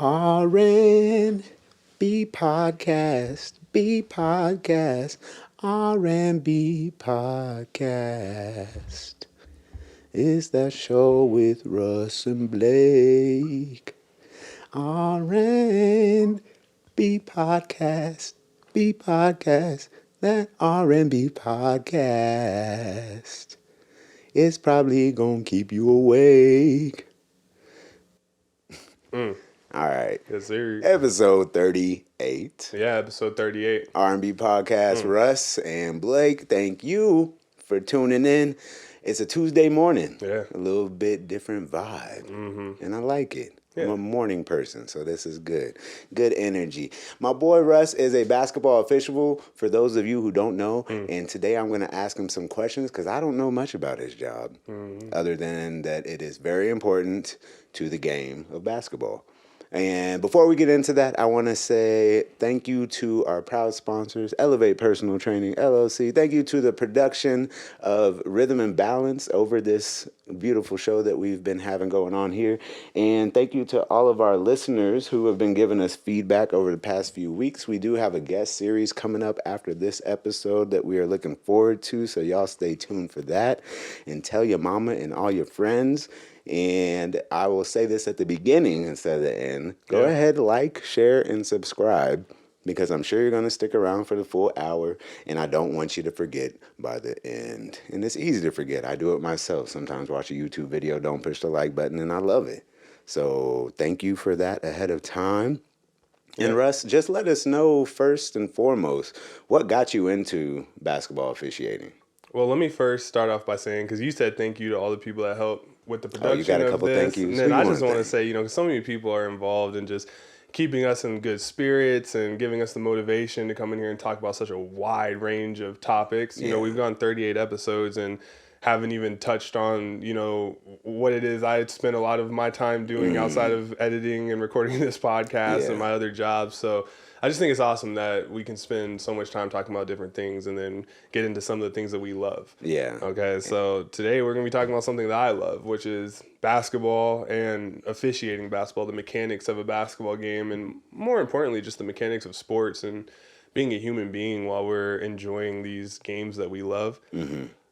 R&B podcast, B podcast, R&B podcast. It's that show with Russ and Blake. R&B podcast, B podcast, that R&B podcast. It's probably gonna keep you awake. All right. Yes, sir. Episode 38. Yeah, episode 38. R&B podcast, Russ and Blake. Thank you for tuning in. It's a Tuesday morning. Yeah. A little bit different vibe. And I like it. Yeah. I'm a morning person, so this is good. Good energy. My boy Russ is a basketball official, for those of you who don't know. And today I'm going to ask him some questions because I don't know much about his job, other than that it is very important to the game of basketball. And before we get into that, I want to say thank you to our proud sponsors, Elevate Personal Training, LLC. Thank you to the production of Rhythm and Balance over this beautiful show that we've been having going on here. And thank you to all of our listeners who have been giving us feedback over the past few weeks. We do have a guest series coming up after this episode that we are looking forward to, so y'all stay tuned for that. And tell your mama and all your friends. And I will say this at the beginning instead of the end. Go ahead, like, share, and subscribe, because I'm sure you're going to stick around for the full hour, and I don't want you to forget by the end. And it's easy to forget. I do it myself. Sometimes watch a YouTube video, don't push the like button, and I love it. So thank you for that ahead of time. And Russ, just let us know first and foremost, what got you into basketball officiating? Well, let me first start off by saying, because you said thank you to all the people that helped with the production you got a couple of this. thank yous. And then I just want to say, because so many people are involved in just keeping us in good spirits and giving us the motivation to come in here and talk about such a wide range of topics. You know, we've gone 38 episodes and haven't even touched on, what it is I had spent a lot of my time doing outside of editing and recording this podcast and my other jobs. So I just think it's awesome that we can spend so much time talking about different things and then get into some of the things that we love. Yeah. Okay, so today we're going to be talking about something that I love, which is basketball and officiating basketball, the mechanics of a basketball game, and more importantly, just the mechanics of sports and being a human being while we're enjoying these games that we love.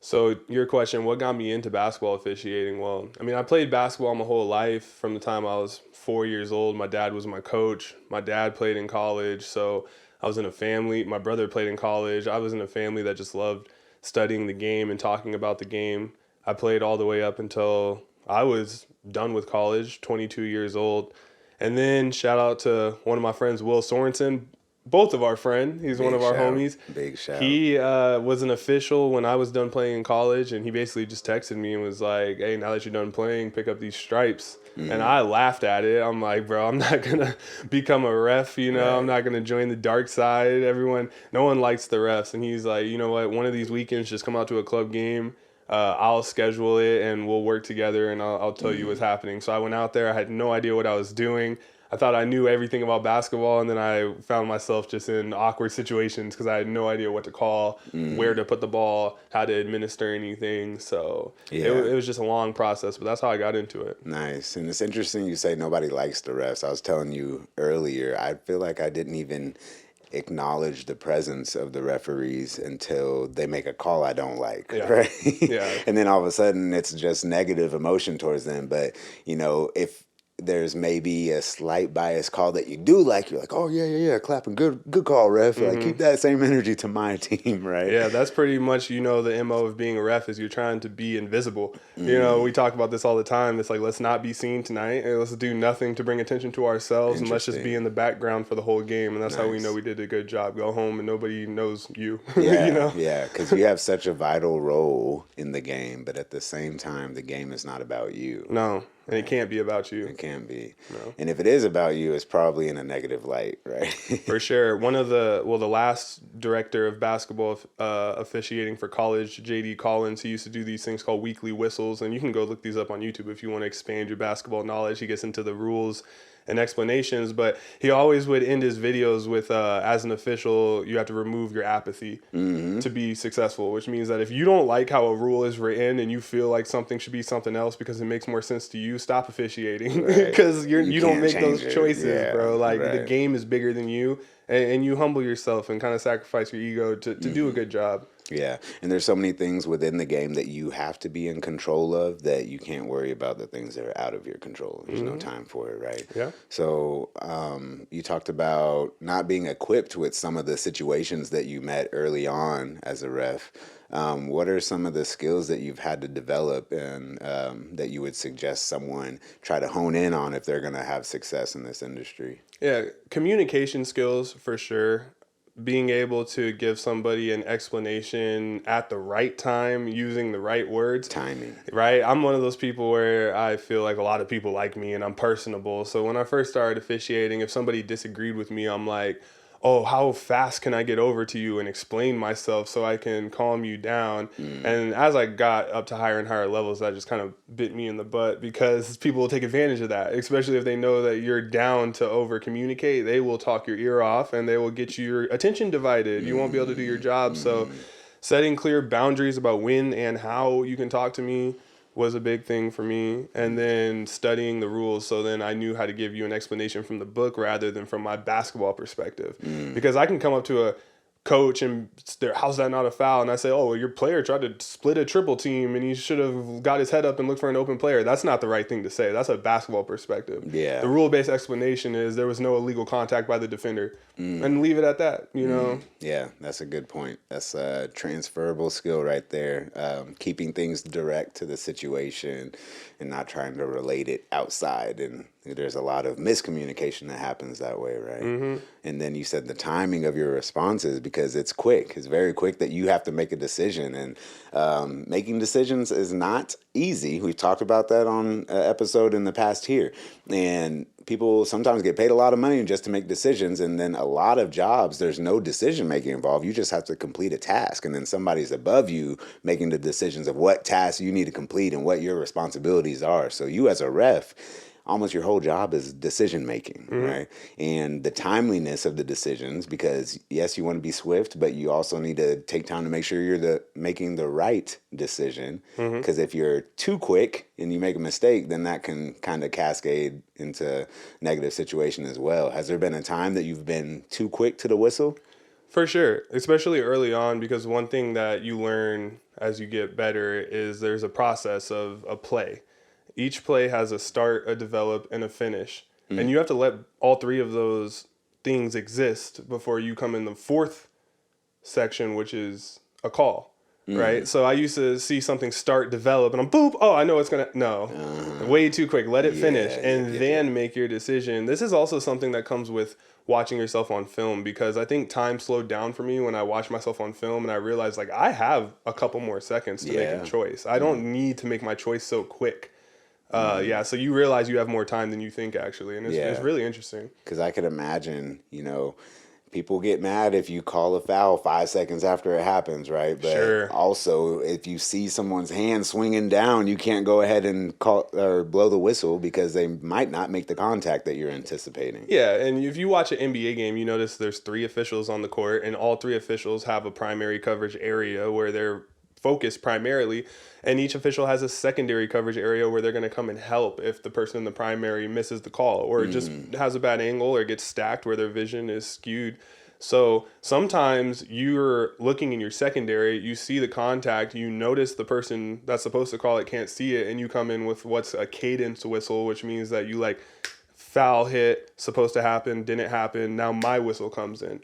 So your question, what got me into basketball officiating? Well, I played basketball my whole life from the time I was 4 years old. My dad was my coach. My dad played in college, so I was in a family. My brother played in college. I was in a family that just loved studying the game and talking about the game. I played all the way up until I was done with college, 22 years old. And then shout out to one of my friends, Will Sorensen, both of our friend. He's one of our homies. Big shout. He was an official when I was done playing in college, and he basically just texted me and was like, hey, now that you're done playing, pick up these stripes. And I laughed at it. I'm like, bro, I'm not going to become a ref, I'm not going to join the dark side. No one likes the refs. And he's like, you know what, one of these weekends, just come out to a club game. I'll schedule it, and we'll work together, and I'll tell you what's happening. So I went out there. I had no idea what I was doing. I thought I knew everything about basketball, and then I found myself just in awkward situations because I had no idea what to call, where to put the ball, how to administer anything. So it was just a long process, but that's how I got into it. Nice. And it's interesting you say nobody likes the refs. I was telling you earlier, I feel like I didn't even acknowledge the presence of the referees until they make a call I don't like, right? And then all of a sudden it's just negative emotion towards them. But, if there's maybe a slight bias call that you do like, you're like, oh, yeah, clapping, good call, ref. Like, keep that same energy to my team, right? Yeah, that's pretty much, the MO of being a ref is you're trying to be invisible. We talk about this all the time. It's like, let's not be seen tonight, and let's do nothing to bring attention to ourselves, and let's just be in the background for the whole game, and that's how we know we did a good job. Go home, and nobody knows you, Yeah, because you have such a vital role in the game, but at the same time, the game is not about you. No. And it can't be about you. It can't be. No. And if it is about you, it's probably in a negative light, right? For sure. The last director of basketball officiating for college, J.D. Collins, he used to do these things called weekly whistles. And you can go look these up on YouTube if you want to expand your basketball knowledge. He gets into the rules and explanations, but he always would end his videos with, as an official, you have to remove your apathy to be successful, which means that if you don't like how a rule is written and you feel like something should be something else because it makes more sense to you, stop officiating, because you don't make those choices, bro. Like, the game is bigger than you, and you humble yourself and kind of sacrifice your ego to do a good job. Yeah, and there's so many things within the game that you have to be in control of that you can't worry about the things that are out of your control. There's no time for it, right? Yeah. So you talked about not being equipped with some of the situations that you met early on as a ref. What are some of the skills that you've had to develop and that you would suggest someone try to hone in on if they're going to have success in this industry? Yeah, communication skills for sure. Being able to give somebody an explanation at the right time using the right words. Timing. Right? I'm one of those people where I feel like a lot of people like me and I'm personable. So when I first started officiating, if somebody disagreed with me, I'm like, oh, how fast can I get over to you and explain myself so I can calm you down? And as I got up to higher and higher levels, that just kind of bit me in the butt because people will take advantage of that, especially if they know that you're down to over communicate. They will talk your ear off and they will get your attention divided. You won't be able to do your job. So setting clear boundaries about when and how you can talk to me was a big thing for me. And then studying the rules, so then I knew how to give you an explanation from the book rather than from my basketball perspective. Because I can come up to a coach and how's that not a foul? And I say, oh, well, your player tried to split a triple team and he should have got his head up and looked for an open player. That's not the right thing to say. That's a basketball perspective. Yeah. The rule-based explanation is there was no illegal contact by the defender. And leave it at that, you know? Yeah, that's a good point. That's a transferable skill right there. Keeping things direct to the situation and not trying to relate it outside. And there's a lot of miscommunication that happens that way, right? And then you said the timing of your responses, because it's quick. It's very quick that you have to make a decision. And making decisions is not easy. We've talked about that on an episode in the past here. And people sometimes get paid a lot of money just to make decisions, and then a lot of jobs, there's no decision making involved. You just have to complete a task, and then somebody's above you making the decisions of what tasks you need to complete and what your responsibilities are. So you as a ref, almost your whole job is decision making, right? And the timeliness of the decisions, because yes, you want to be swift, but you also need to take time to make sure you're making the right decision. Because if you're too quick and you make a mistake, then that can kind of cascade into negative situation as well. Has there been a time that you've been too quick to the whistle? For sure, especially early on, because one thing that you learn as you get better is there's a process of a play. Each play has a start, a develop, and a finish. And you have to let all three of those things exist before you come in the fourth section, which is a call, right? So I used to see something start, develop, and I'm boop, oh, I know it's going to, no, way too quick. Let it finish and then make your decision. This is also something that comes with watching yourself on film, because I think time slowed down for me when I watched myself on film and I realized like I have a couple more seconds to make a choice. I don't need to make my choice so quick. So you realize you have more time than you think, actually, and it's really interesting. Because I could imagine, people get mad if you call a foul 5 seconds after it happens, right? But also, if you see someone's hand swinging down, you can't go ahead and call or blow the whistle because they might not make the contact that you're anticipating. Yeah, and if you watch an NBA game, you notice there's 3 officials on the court, and all 3 officials have a primary coverage area where they're focused primarily, and each official has a secondary coverage area where they're going to come and help if the person in the primary misses the call or just has a bad angle or gets stacked where their vision is skewed. So sometimes you're looking in your secondary, you see the contact, you notice the person that's supposed to call it can't see it, and you come in with what's a cadence whistle, which means that you like foul hit, supposed to happen, didn't happen, now my whistle comes in.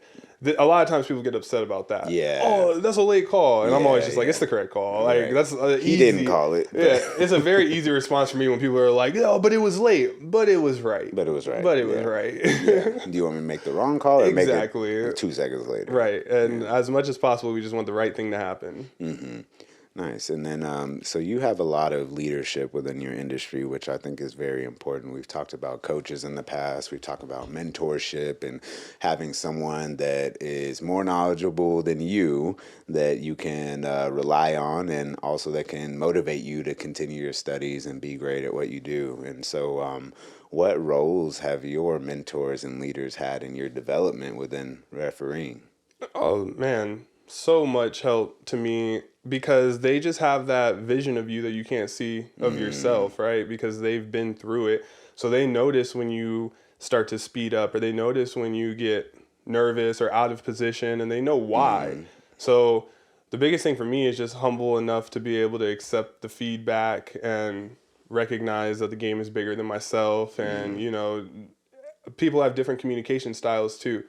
A lot of times people get upset about that. Yeah. Oh, that's a late call. And I'm always just like, it's the correct call. Like, that's easy. He didn't call it. Yeah, it's a very easy response for me when people are like, oh, but it was late. But it was right. But it was right. right. Do you want me to make the wrong call or make it 2 seconds later? Right. And as much as possible, we just want the right thing to happen. Nice. And then, so you have a lot of leadership within your industry, which I think is very important. We've talked about coaches in the past. We've talked about mentorship and having someone that is more knowledgeable than you that you can rely on, and also that can motivate you to continue your studies and be great at what you do. And so, what roles have your mentors and leaders had in your development within refereeing? Oh man, so much help to me because they just have that vision of you that you can't see of yourself, right? Because they've been through it. So they notice when you start to speed up, or they notice when you get nervous or out of position, and they know why. So the biggest thing for me is just humble enough to be able to accept the feedback and recognize that the game is bigger than myself. And, people have different communication styles too.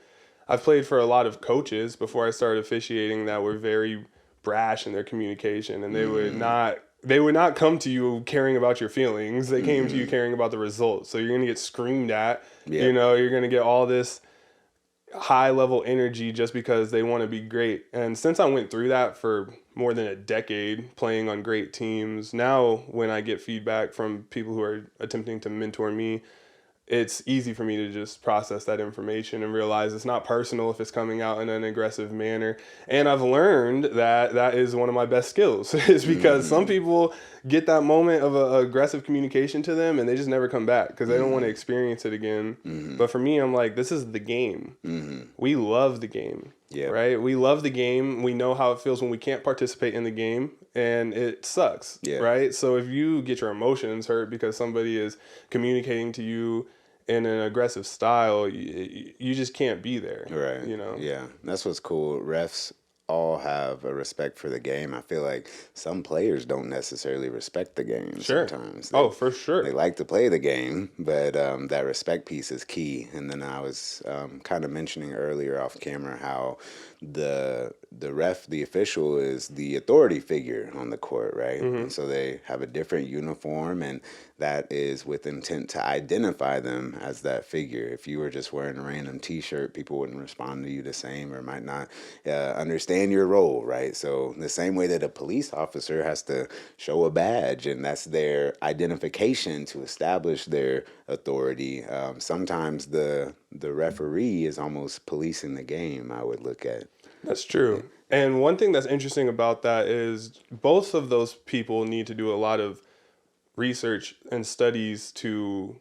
I've played for a lot of coaches before I started officiating that were very brash in their communication, and they would not come to you caring about your feelings. They came to you caring about the results. So you're going to get screamed at. Yeah. You're going to get all this high level energy just because they want to be great. And since I went through that for more than a decade playing on great teams, now when I get feedback from people who are attempting to mentor me, it's easy for me to just process that information and realize it's not personal if it's coming out in an aggressive manner. And I've learned that that is one of my best skills is because some people get that moment of aggressive communication to them and they just never come back because they don't want to experience it again. But for me, I'm like, this is the game. We love the game. Yeah. Right? We love the game. We know how it feels when we can't participate in the game, and it sucks. Yeah. Right? So if you get your emotions hurt because somebody is communicating to you in an aggressive style, you just can't be there. Right. Yeah. That's what's cool. Refs all have a respect for the game. I feel like some players don't necessarily respect the game sometimes. For sure. They like to play the game, but that respect piece is key. And then I was kind of mentioning earlier off camera how the official is the authority figure on the court, right? And so they have a different uniform, and that is with intent to identify them as that figure. If you were just wearing a random t-shirt, people wouldn't respond to you the same or might not understand your role, right? So the same way that a police officer has to show a badge, and that's their identification to establish their authority, sometimes the referee is almost policing the game, I would look at. That's true. And one thing that's interesting about that is both of those people need to do a lot of research and studies to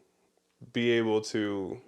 be able to,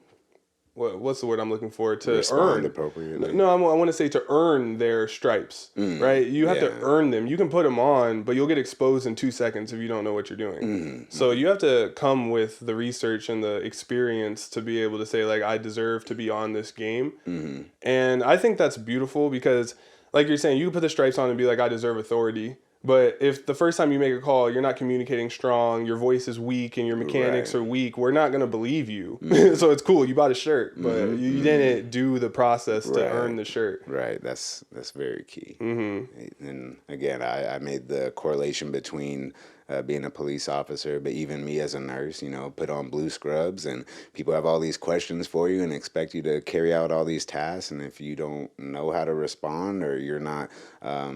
what's the word I'm looking for? To Respond earn. appropriately. No, I want to say to earn their stripes, right? You have to earn them. You can put them on, but you'll get exposed in 2 seconds if you don't know what you're doing. So you have to come with the research and the experience to be able to say, like, I deserve to be on this game. And I think that's beautiful because, like you're saying, you can put the stripes on and be like, I deserve authority. But if the first time you make a call, you're not communicating strong, your voice is weak, and your mechanics are weak, we're not going to believe you. So it's cool. You bought a shirt, but you didn't do the process to earn the shirt. Right. That's very key. And again, I made the correlation between being a police officer, but even me as a nurse, put on blue scrubs and people have all these questions for you and expect you to carry out all these tasks. And if you don't know how to respond or you're not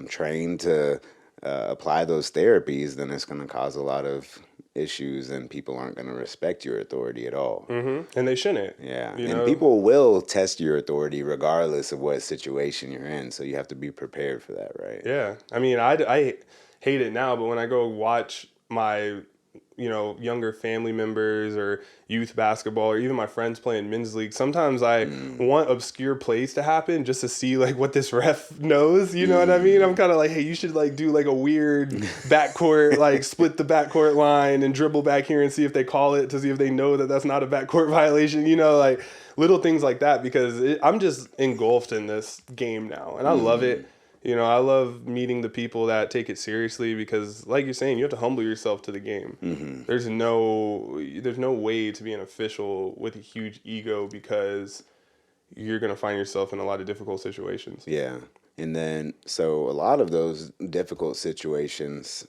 trained to apply those therapies, then it's going to cause a lot of issues and people aren't going to respect your authority at all. And they shouldn't. Yeah. And people will test your authority regardless of what situation you're in. So you have to be prepared for that, right? Yeah. I mean, I hate it now, but when I go watch my younger family members or youth basketball or even my friends playing men's league, sometimes I want obscure plays to happen just to see like what this ref knows, you know what I mean? I'm kind of like, hey, you should like do like a weird backcourt, like split the backcourt line and dribble back here and see if they call it to see if they know that that's not a backcourt violation, like little things like that, because I'm just engulfed in this game now and I love it. I love meeting the people that take it seriously because, like you're saying, you have to humble yourself to the game. There's no way to be an official with a huge ego because you're going to find yourself in a lot of difficult situations. Yeah. And then, so a lot of those difficult situations,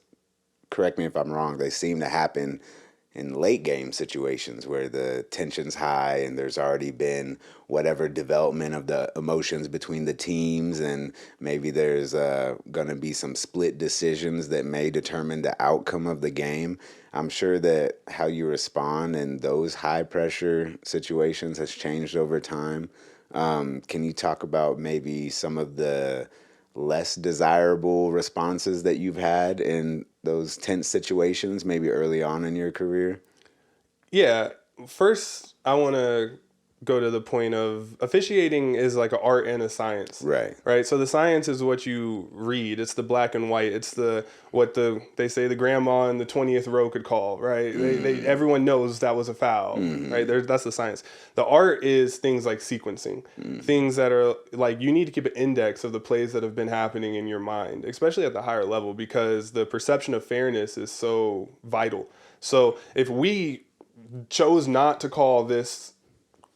correct me if I'm wrong, they seem to happen in late game situations where the tension's high and there's already been whatever development of the emotions between the teams, and maybe there's going to be some split decisions that may determine the outcome of the game. I'm sure that how you respond in those high pressure situations has changed over time. Can you talk about maybe some of the less desirable responses that you've had in those tense situations, maybe early on in your career? Yeah. First, I want to go to the point of officiating is like an art and a science. Right. Right. So the science is what you read. It's the black and white. It's what they say the grandma in the 20th row could call. Right. Everyone knows that was a foul. Right. That's the science. The art is things like sequencing, things that are like you need to keep an index of the plays that have been happening in your mind, especially at the higher level, because the perception of fairness is so vital. So if we chose not to call this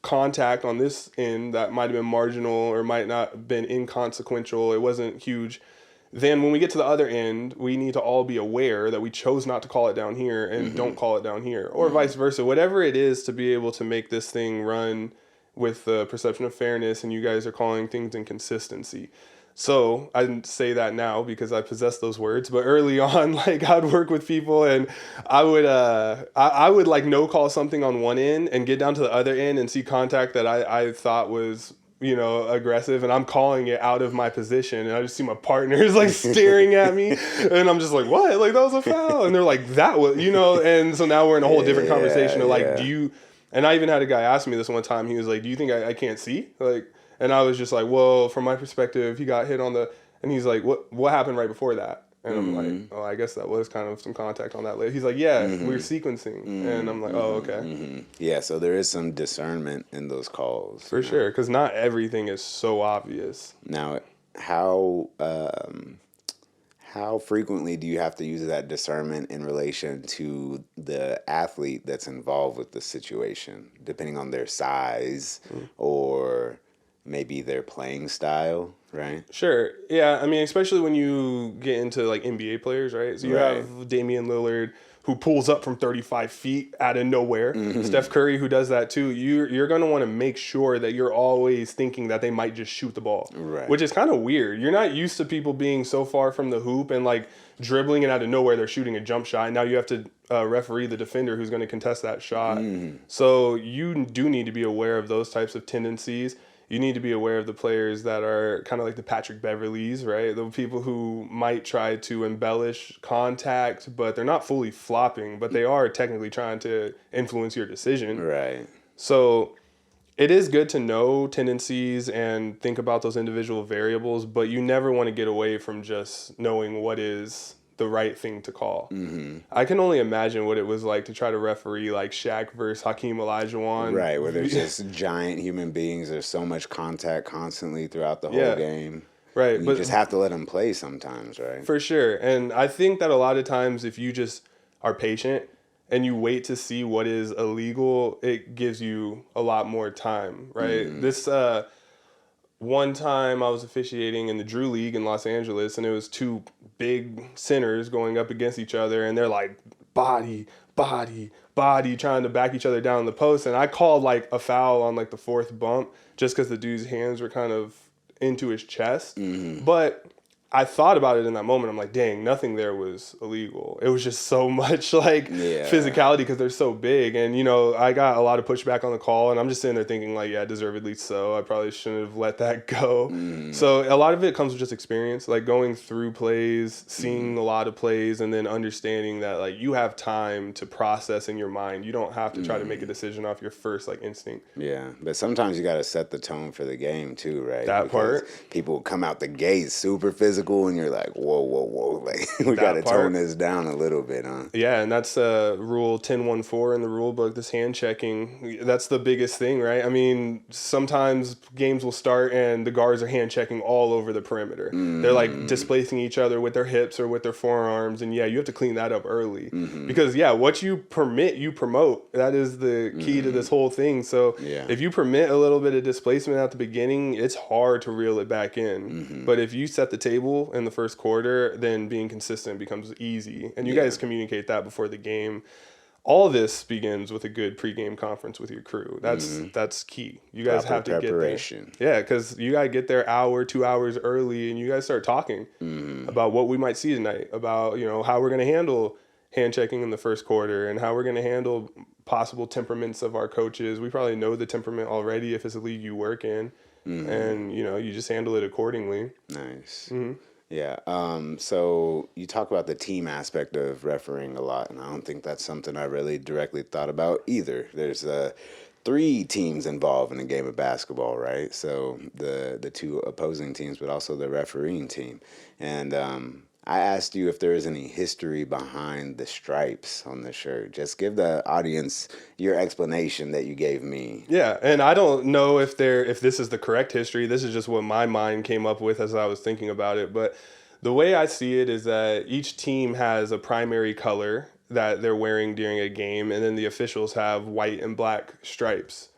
contact on this end that might have been marginal or might not have been inconsequential, it wasn't huge, then when we get to the other end, we need to all be aware that we chose not to call it down here and don't call it down here, or vice versa. Whatever it is to be able to make this thing run with the perception of fairness, and you guys are calling things inconsistency. So I didn't say that now because I possess those words, but early on, like I'd work with people and I would like no call something on one end and get down to the other end and see contact that I thought was, aggressive, and I'm calling it out of my position, and I just see my partners like staring at me, and I'm just like, what? Like that was a foul, and they're like, that was, and so now we're in a whole different conversation of like, do you? And I even had a guy ask me this one time. He was like, do you think I can't see? Like. And I was just like, well, from my perspective, he got hit on and he's like, what happened right before that? And I'm like, oh, I guess that was kind of some contact on that later. He's like, yeah, we're sequencing. And I'm like, oh, okay. Yeah, so there is some discernment in those calls. For sure, because not everything is so obvious. Now, how frequently do you have to use that discernment in relation to the athlete that's involved with the situation, depending on their size or maybe their playing style, right? Sure. Yeah. I mean, especially when you get into like NBA players, right? So you have Damian Lillard who pulls up from 35 feet out of nowhere. Steph Curry who does that too. You're going to want to make sure that you're always thinking that they might just shoot the ball, which is kind of weird. You're not used to people being so far from the hoop and like dribbling and out of nowhere they're shooting a jump shot. And now you have to referee the defender who's going to contest that shot. So you do need to be aware of those types of tendencies. You need to be aware of the players that are kind of like the Patrick Beverleys, right? The people who might try to embellish contact, but they're not fully flopping, but they are technically trying to influence your decision. Right. So it is good to know tendencies and think about those individual variables, but you never want to get away from just knowing what is the right thing to call. I can only imagine what it was like to try to referee like Shaq versus Hakeem Olajuwon. Right, where there's just giant human beings. There's so much contact constantly throughout the whole game. Right. And you just have to let them play sometimes, right? For sure. And I think that a lot of times if you just are patient and you wait to see what is illegal, it gives you a lot more time, right? This one time I was officiating in the Drew League in Los Angeles, and it was two big centers going up against each other, and they're like body, trying to back each other down the post. And I called like a foul on like the fourth bump just because the dude's hands were kind of into his chest. But I thought about it in that moment. I'm like, dang, nothing there was illegal. It was just so much like physicality because they're so big. And, I got a lot of pushback on the call, and I'm just sitting there thinking like, yeah, deservedly so. I probably shouldn't have let that go. So a lot of it comes with just experience, like going through plays, seeing a lot of plays, and then understanding that like you have time to process in your mind. You don't have to try to make a decision off your first like instinct. Yeah, but sometimes you got to set the tone for the game too, right? That part. People come out the gate super physical, and you're like, whoa, like we got to tone this down a little bit, huh? Yeah, and that's rule 10.1.4 in the rule book, this hand checking. That's the biggest thing, right? I mean, sometimes games will start and the guards are hand checking all over the perimeter. They're like displacing each other with their hips or with their forearms, and you have to clean that up early. Because what you permit, you promote. That is the key to this whole thing. So if you permit a little bit of displacement at the beginning, it's hard to reel it back in. But if you set the table in the first quarter, then being consistent becomes easy. And you guys communicate that before the game. all this begins with a good pregame conference with your crew. That's key. You guys Proper have to preparation. get there. Yeah, because you got to get there hour, 2 hours early, and you guys start talking about what we might see tonight, about how we're going to handle hand checking in the first quarter and how we're going to handle possible temperaments of our coaches. We probably know the temperament already if it's a league you work in, and you just handle it accordingly. Nice. Yeah. So you talk about the team aspect of refereeing a lot, and I don't think that's something I really directly thought about either. There's 3 teams involved in a game of basketball, right? So the 2 opposing teams, but also the refereeing team. And I asked you if there is any history behind the stripes on the shirt. Just give the audience your explanation that you gave me. Yeah, and I don't know if this is the correct history. This is just what my mind came up with as I was thinking about it. But the way I see it is that each team has a primary color that they're wearing during a game, and then the officials have white and black stripes.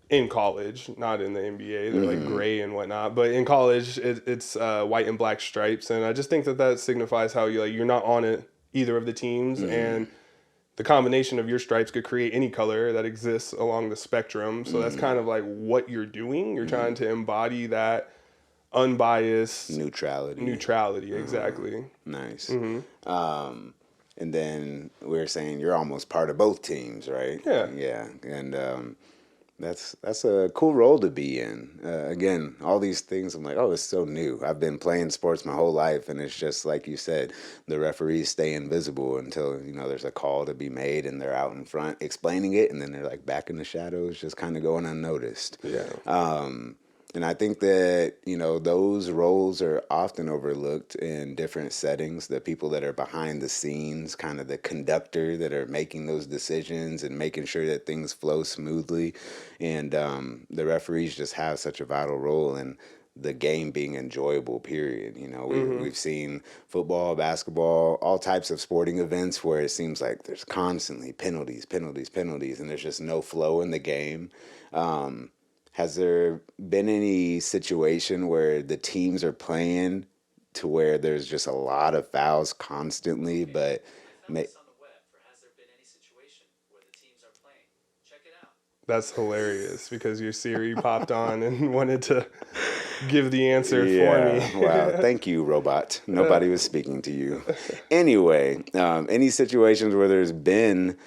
In college, not in the NBA, they're like gray and whatnot. But in college, it's white and black stripes, and I just think that signifies how you're not on either of the teams, and the combination of your stripes could create any color that exists along the spectrum. So that's kind of like what you're doing. You're trying to embody that unbiased neutrality. Exactly. Nice. And then we're saying you're almost part of both teams, right? Yeah. And that's a cool role to be in. Again, all these things, I'm like, oh, it's so new. I've been playing sports my whole life, and it's just like you said, the referees stay invisible until there's a call to be made, and they're out in front explaining it, and then they're like back in the shadows, just kind of going unnoticed. Yeah. And I think that, those roles are often overlooked in different settings. The people that are behind the scenes, kind of the conductor that are making those decisions and making sure that things flow smoothly. And the referees just have such a vital role in the game being enjoyable, period. We've seen football, basketball, all types of sporting events where it seems like there's constantly penalties, and there's just no flow in the game. Has there been any situation where the teams are playing to where there's just a lot of fouls constantly, but On the web for has there been any situation where the teams are playing? Check it out. That's hilarious because your Siri popped on and wanted to give the answer for me. Wow. Thank you, robot. Nobody was speaking to you. Anyway, any situations where there's been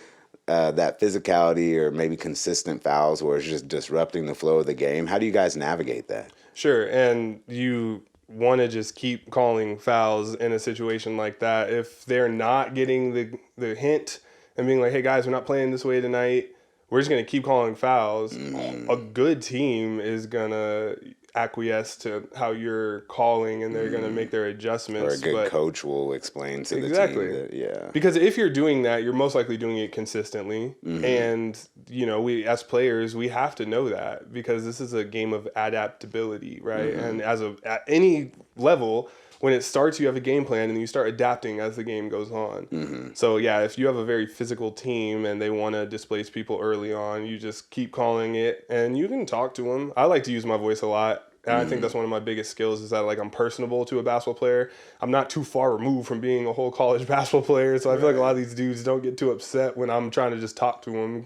that physicality or maybe consistent fouls where it's just disrupting the flow of the game? How do you guys navigate that? Sure, and you want to just keep calling fouls in a situation like that. If they're not getting the hint and being like, hey guys, we're not playing this way tonight, we're just going to keep calling fouls. A good team is going to acquiesce to how you're calling, and they're going to make their adjustments. Or a good coach will explain to the team that, because if you're doing that, you're most likely doing it consistently. And we as players, we have to know that, because this is a game of adaptability, right? And at any level, when it starts, you have a game plan and you start adapting as the game goes on. So yeah, if you have a very physical team and they want to displace people early on, you just keep calling it, and you can talk to them. I like to use my voice a lot. And I think that's one of my biggest skills, is that I'm personable to a basketball player. I'm not too far removed from being a whole college basketball player, so I feel like a lot of these dudes don't get too upset when I'm trying to just talk to them.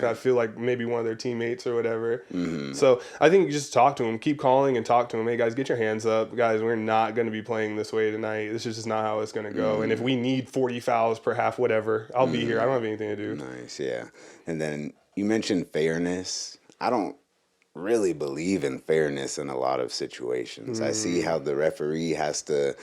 I feel like maybe one of their teammates or whatever. So I think you just talk to them, keep calling and talk to them. Hey guys, get your hands up. Guys, we're not going to be playing this way tonight. This is just not how it's going to go. And if we need 40 fouls per half, whatever, I'll be here. I don't have anything to do. Nice, yeah. And then you mentioned fairness. I don't really believe in fairness in a lot of situations. I see how the referee has to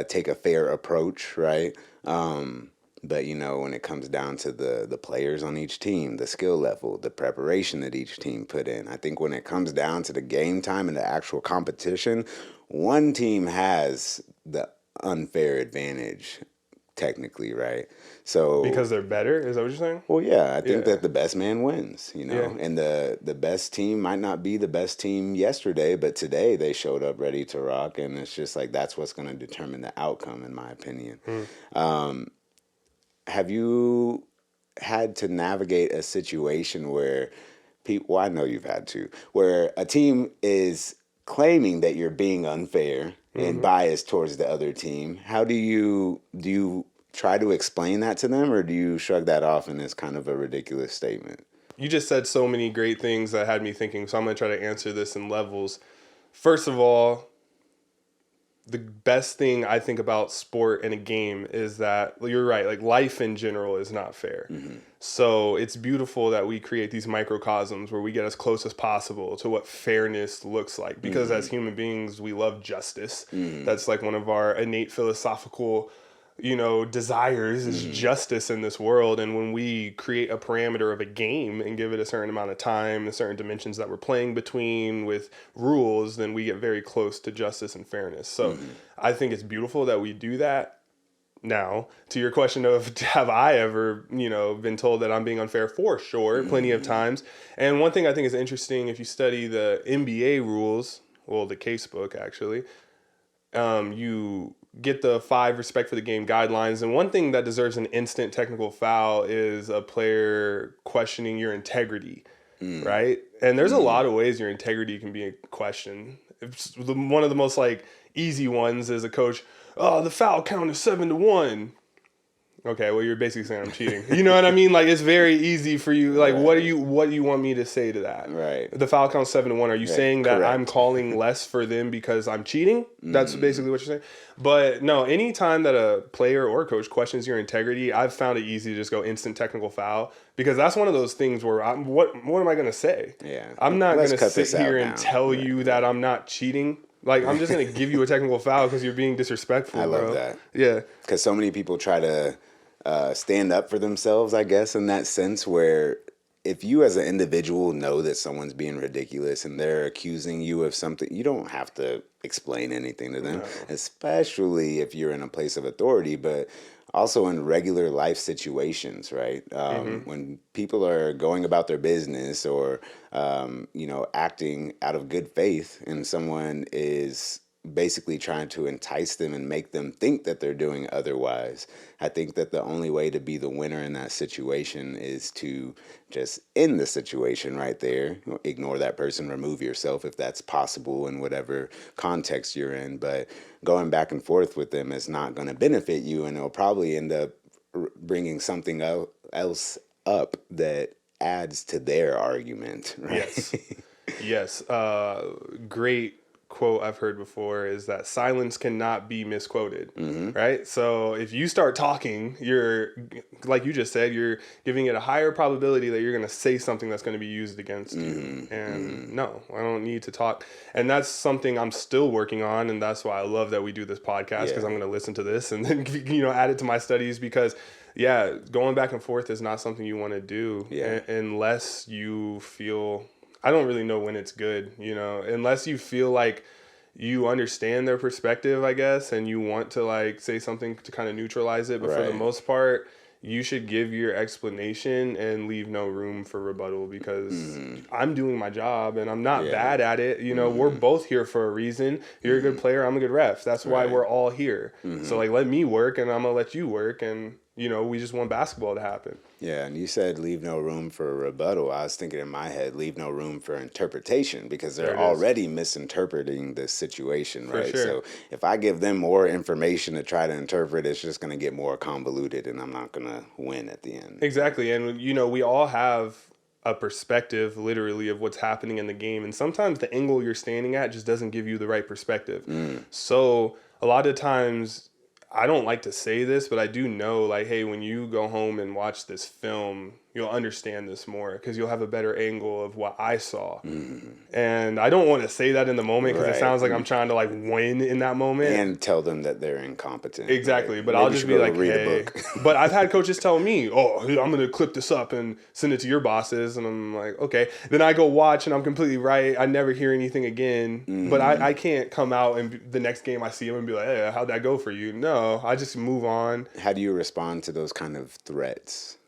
take a fair approach, right? But when it comes down to the players on each team, the skill level, the preparation that each team put in, I think when it comes down to the game time and the actual competition, one team has the unfair advantage, technically, right? So Because they're better? Is that what you're saying? well, yeah, I think that the best man wins, and the best team might not be the best team yesterday, but today they showed up ready to rock, and it's just like that's what's going to determine the outcome, in my opinion. Have you had to navigate a situation where people, well, I know you've had to, where a team is claiming that you're being unfair and biased towards the other team? How do you try to explain that to them, or do you shrug that off and it's kind of a ridiculous statement? You just said so many great things that had me thinking, so I'm going to try to answer this in levels. First of all, the best thing I think about sport and a game is that you're right, like life in general is not fair. So it's beautiful that we create these microcosms where we get as close as possible to what fairness looks like, because as human beings we love justice. That's like one of our innate philosophical desires is justice in this world. And when we create a parameter of a game and give it a certain amount of time and certain dimensions that we're playing between with rules, then we get very close to justice and fairness. So I think it's beautiful that we do that. Now, to your question of have I ever, been told that I'm being unfair? For sure, plenty of times. And one thing I think is interesting, if you study the NBA rules, well, the case book actually, you get the 5 respect for the game guidelines. And one thing that deserves an instant technical foul is a player questioning your integrity, right? And there's a lot of ways your integrity can be questioned. One of the most easy ones is a coach, oh, the foul count is 7-1. Okay, well, you're basically saying I'm cheating. You know what I mean? It's very easy for you. Right. What do you want me to say to that? Right. The foul count 7-1. Are you saying that Correct. I'm calling less for them because I'm cheating? That's basically what you're saying. But no, anytime that a player or a coach questions your integrity, I've found it easy to just go instant technical foul, because that's one of those things where what am I going to say? Yeah. I'm not going to cut sit this out here and now. tell you that I'm not cheating. I'm just going to give you a technical foul because you're being disrespectful, I love bro. that. Yeah. Because so many people try to stand up for themselves, I guess, in that sense, where if you as an individual know that someone's being ridiculous and they're accusing you of something, you don't have to explain anything to them, especially if you're in a place of authority, but also in regular life situations, right? When people are going about their business or, acting out of good faith, and someone is basically trying to entice them and make them think that they're doing otherwise, I think that the only way to be the winner in that situation is to just end the situation right there. Ignore that person, remove yourself if that's possible in whatever context you're in. But going back and forth with them is not going to benefit you, and it'll probably end up bringing something else up that adds to their argument. Right? Yes. Great quote I've heard before is that silence cannot be misquoted, right? So if you start talking, you're, like you just said, you're giving it a higher probability that you're going to say something that's going to be used against you. And no, I don't need to talk. And that's something I'm still working on. And that's why I love that we do this podcast, because I'm going to listen to this and then, add it to my studies, because going back and forth is not something you want to do unless you feel, I don't really know when it's good, unless you feel like you understand their perspective, I guess, and you want to say something to kind of neutralize it. But for the most part, you should give your explanation and leave no room for rebuttal, because I'm doing my job and I'm not bad at it. We're both here for a reason. You're a good player, I'm a good ref. That's why we're all here. So let me work and I'm going to let you work, and we just want basketball to happen. Yeah, and you said leave no room for a rebuttal. I was thinking in my head, leave no room for interpretation, because they're already misinterpreting the situation, right? Sure. So if I give them more information to try to interpret, it's just going to get more convoluted, and I'm not going to win at the end. Exactly, and we all have a perspective, literally, of what's happening in the game, and sometimes the angle you're standing at just doesn't give you the right perspective. So a lot of times, I don't like to say this, but I do know, hey, when you go home and watch this film, you'll understand this more, because you'll have a better angle of what I saw. And I don't want to say that in the moment, because it sounds like I'm trying to win in that moment. And tell them that they're incompetent. Exactly. Right? But Maybe I'll just be like, read hey. a book. But I've had coaches tell me, oh, I'm going to clip this up and send it to your bosses. And I'm like, okay. Then I go watch and I'm completely right. I never hear anything again. But I can't come out and the next game I see him and be like, hey, how'd that go for you? No, I just move on. How do you respond to those kind of threats?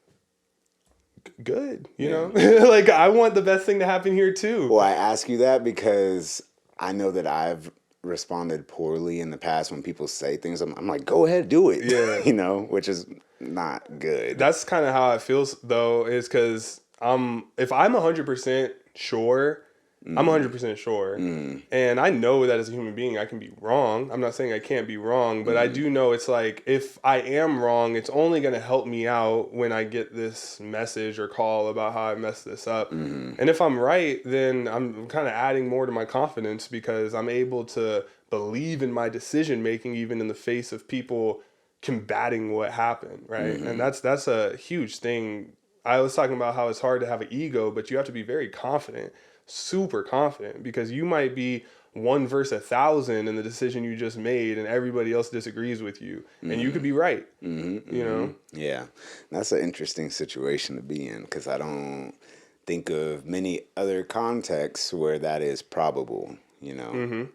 Good, know? I want the best thing to happen here too. Well, I ask you that because I know that I've responded poorly in the past when people say things. I'm like, go ahead, do it. Yeah. Which is not good. That's kind of how it feels, though, is because if I'm 100% sure I'm 100% sure. And I know that as a human being, I can be wrong. I'm not saying I can't be wrong, but I do know it's like, if I am wrong, it's only going to help me out when I get this message or call about how I messed this up. And if I'm right, then I'm kind of adding more to my confidence, because I'm able to believe in my decision making, even in the face of people combating what happened, right? And that's a huge thing. I was talking about how it's hard to have an ego, but you have to be very confident, super confident, because you might be one versus 1,000 in the decision you just made, and everybody else disagrees with you, and you could be right. You know? Yeah, that's an interesting situation to be in, because I don't think of many other contexts where that is probable. You know,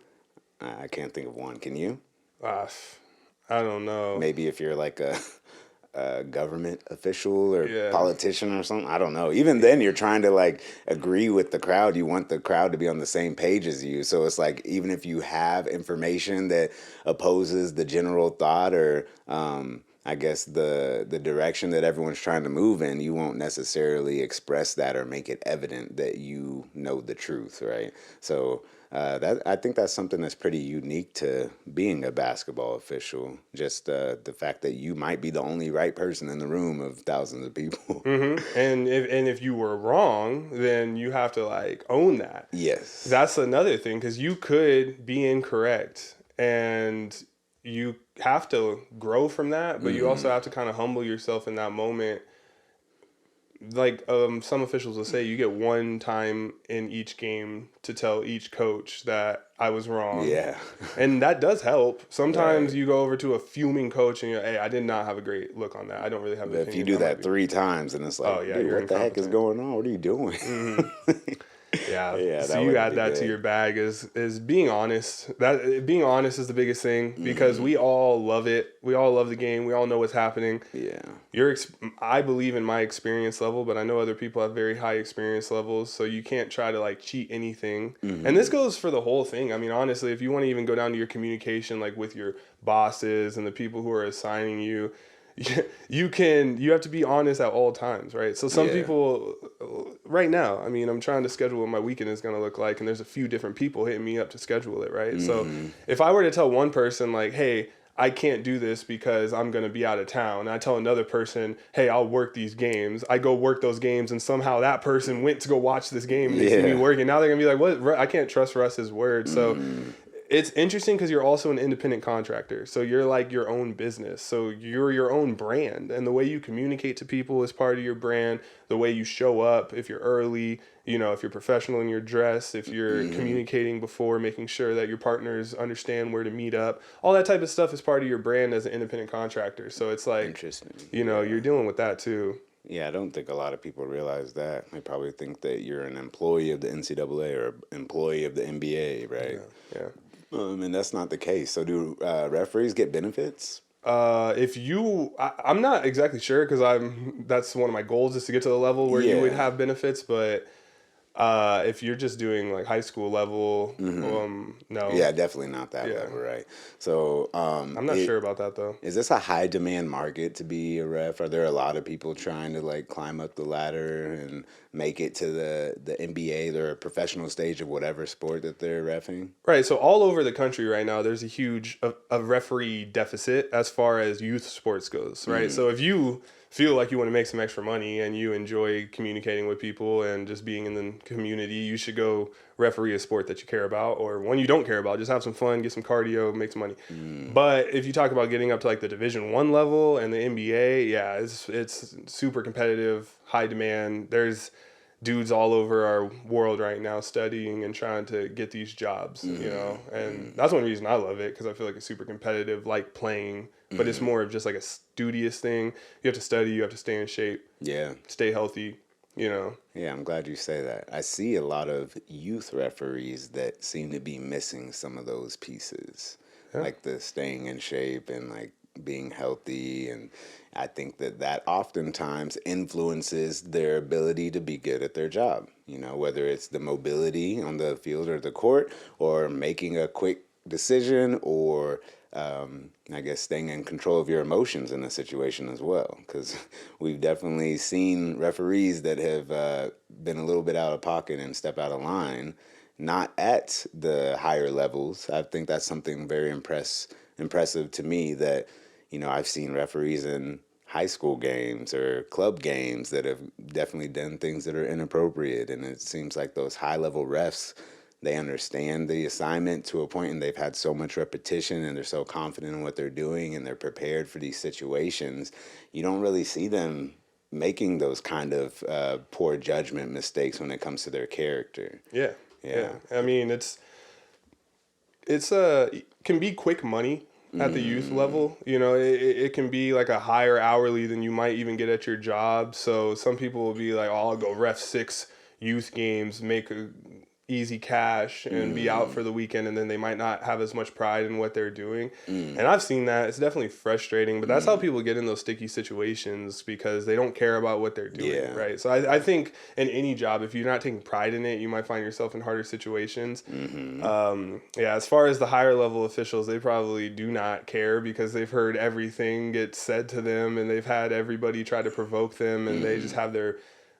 I can't think of one. Can you? I don't know. Maybe if you're like a government official or Yeah. politician or something. I don't know. Even then, you're trying to like agree with the crowd. You want the crowd to be on the same page as you. So it's like, even if you have information that opposes the general thought, or I guess the direction that everyone's trying to move in, you won't necessarily express that or make it evident that you know the truth, right? So that, I think that's something that's pretty unique to being a basketball official. Just the fact that you might be the only right person in the room of thousands of people. And if you were wrong, then you have to like own that. Yes. That's another thing, because you could be incorrect, and you have to grow from that, but you also have to kind of humble yourself in that moment. Like some officials will say, you get one time in each game to tell each coach that I was wrong. Yeah. And that does help. Sometimes Right. you go over to a fuming coach and you're, hey, I did not have a great look on that. I don't really have an But if you opinion. do that 3 times, and it's like, Oh, yeah, dude, you're what the heck is incompetent. going on? What are you doing? Yeah. Yeah, So that you wouldn't add be that to good. your bag is being honest. That being honest is the biggest thing, because we all love it. We all love the game. We all know what's happening. Yeah. I believe in my experience level, but I know other people have very high experience levels, so you can't try to like cheat anything. And this goes for the whole thing. I mean, honestly, if you want to even go down to your communication, like with your bosses and the people who are assigning you, you have to be honest at all times, right? So some Yeah. people right now, I mean, I'm trying to schedule what my weekend is going to look like, and there's a few different people hitting me up to schedule it, right? So if I were to tell one person like, hey, I can't do this because I'm going to be out of town, and I tell another person, hey, I'll work these games, I go work those games, and somehow that person went to go watch this game, and they see me Yeah. working. Now they're going to be like, what? I can't trust Russ's word. So it's interesting, because you're also an independent contractor. So you're like your own business. So you're your own brand. And the way you communicate to people is part of your brand. The way you show up, if you're early, if you're professional in your dress, if you're communicating before, making sure that your partners understand where to meet up, all that type of stuff is part of your brand as an independent contractor. So it's like, Interesting. you're dealing with that too. Yeah, I don't think a lot of people realize that. They probably think that you're an employee of the NCAA or employee of the NBA, right? Yeah. And that's not the case. So do referees get benefits? I'm not exactly sure, because that's one of my goals, is to get to the level where you would Yeah. have benefits, but if you're just doing like high school level, no. Yeah, definitely not that Yeah. level, right? So I'm not sure about that though. Is this a high demand market to be a ref? Are there a lot of people trying to like climb up the ladder and make it to the NBA, their professional stage of whatever sport that they're reffing? Right. So all over the country right now, there's a huge a referee deficit as far as youth sports goes. Right. So if you feel like you want to make some extra money and you enjoy communicating with people and just being in the community, you should go referee a sport that you care about, or one you don't care about. Just have some fun, get some cardio, make some money. But if you talk about getting up to like the Division I level and the NBA, yeah, it's super competitive, high demand. There's dudes all over our world right now studying and trying to get these jobs, and that's one reason I love it, because I feel like it's super competitive, like playing, but it's more of just like a studious thing. You have to study, you have to stay in shape, Yeah. stay healthy, Yeah, I'm glad you say that. I see a lot of youth referees that seem to be missing some of those pieces, like the staying in shape and like being healthy. And I think that oftentimes influences their ability to be good at their job, whether it's the mobility on the field or the court, or making a quick decision, or I guess staying in control of your emotions in a situation as well, because we've definitely seen referees that have been a little bit out of pocket and step out of line, not at the higher levels. I think that's something very impressive to me, that, I've seen referees in high school games or club games that have definitely done things that are inappropriate, and it seems like those high level refs, they understand the assignment to a point, and they've had so much repetition, and they're so confident in what they're doing, and they're prepared for these situations. You don't really see them making those kind of poor judgment mistakes when it comes to their character. Yeah. Yeah. I mean, it can be quick money at the youth level. It can be like a higher hourly than you might even get at your job. So some people will be like, oh, I'll go ref 6 youth games, make a easy cash, and be out for the weekend, and then they might not have as much pride in what they're doing. And I've seen that. It's definitely frustrating, but that's how people get in those sticky situations, because they don't care about what they're doing, right? So I think in any job, if you're not taking pride in it, you might find yourself in harder situations. As far as the higher level officials, they probably do not care, because they've heard everything get said to them, and they've had everybody try to provoke them, and they just have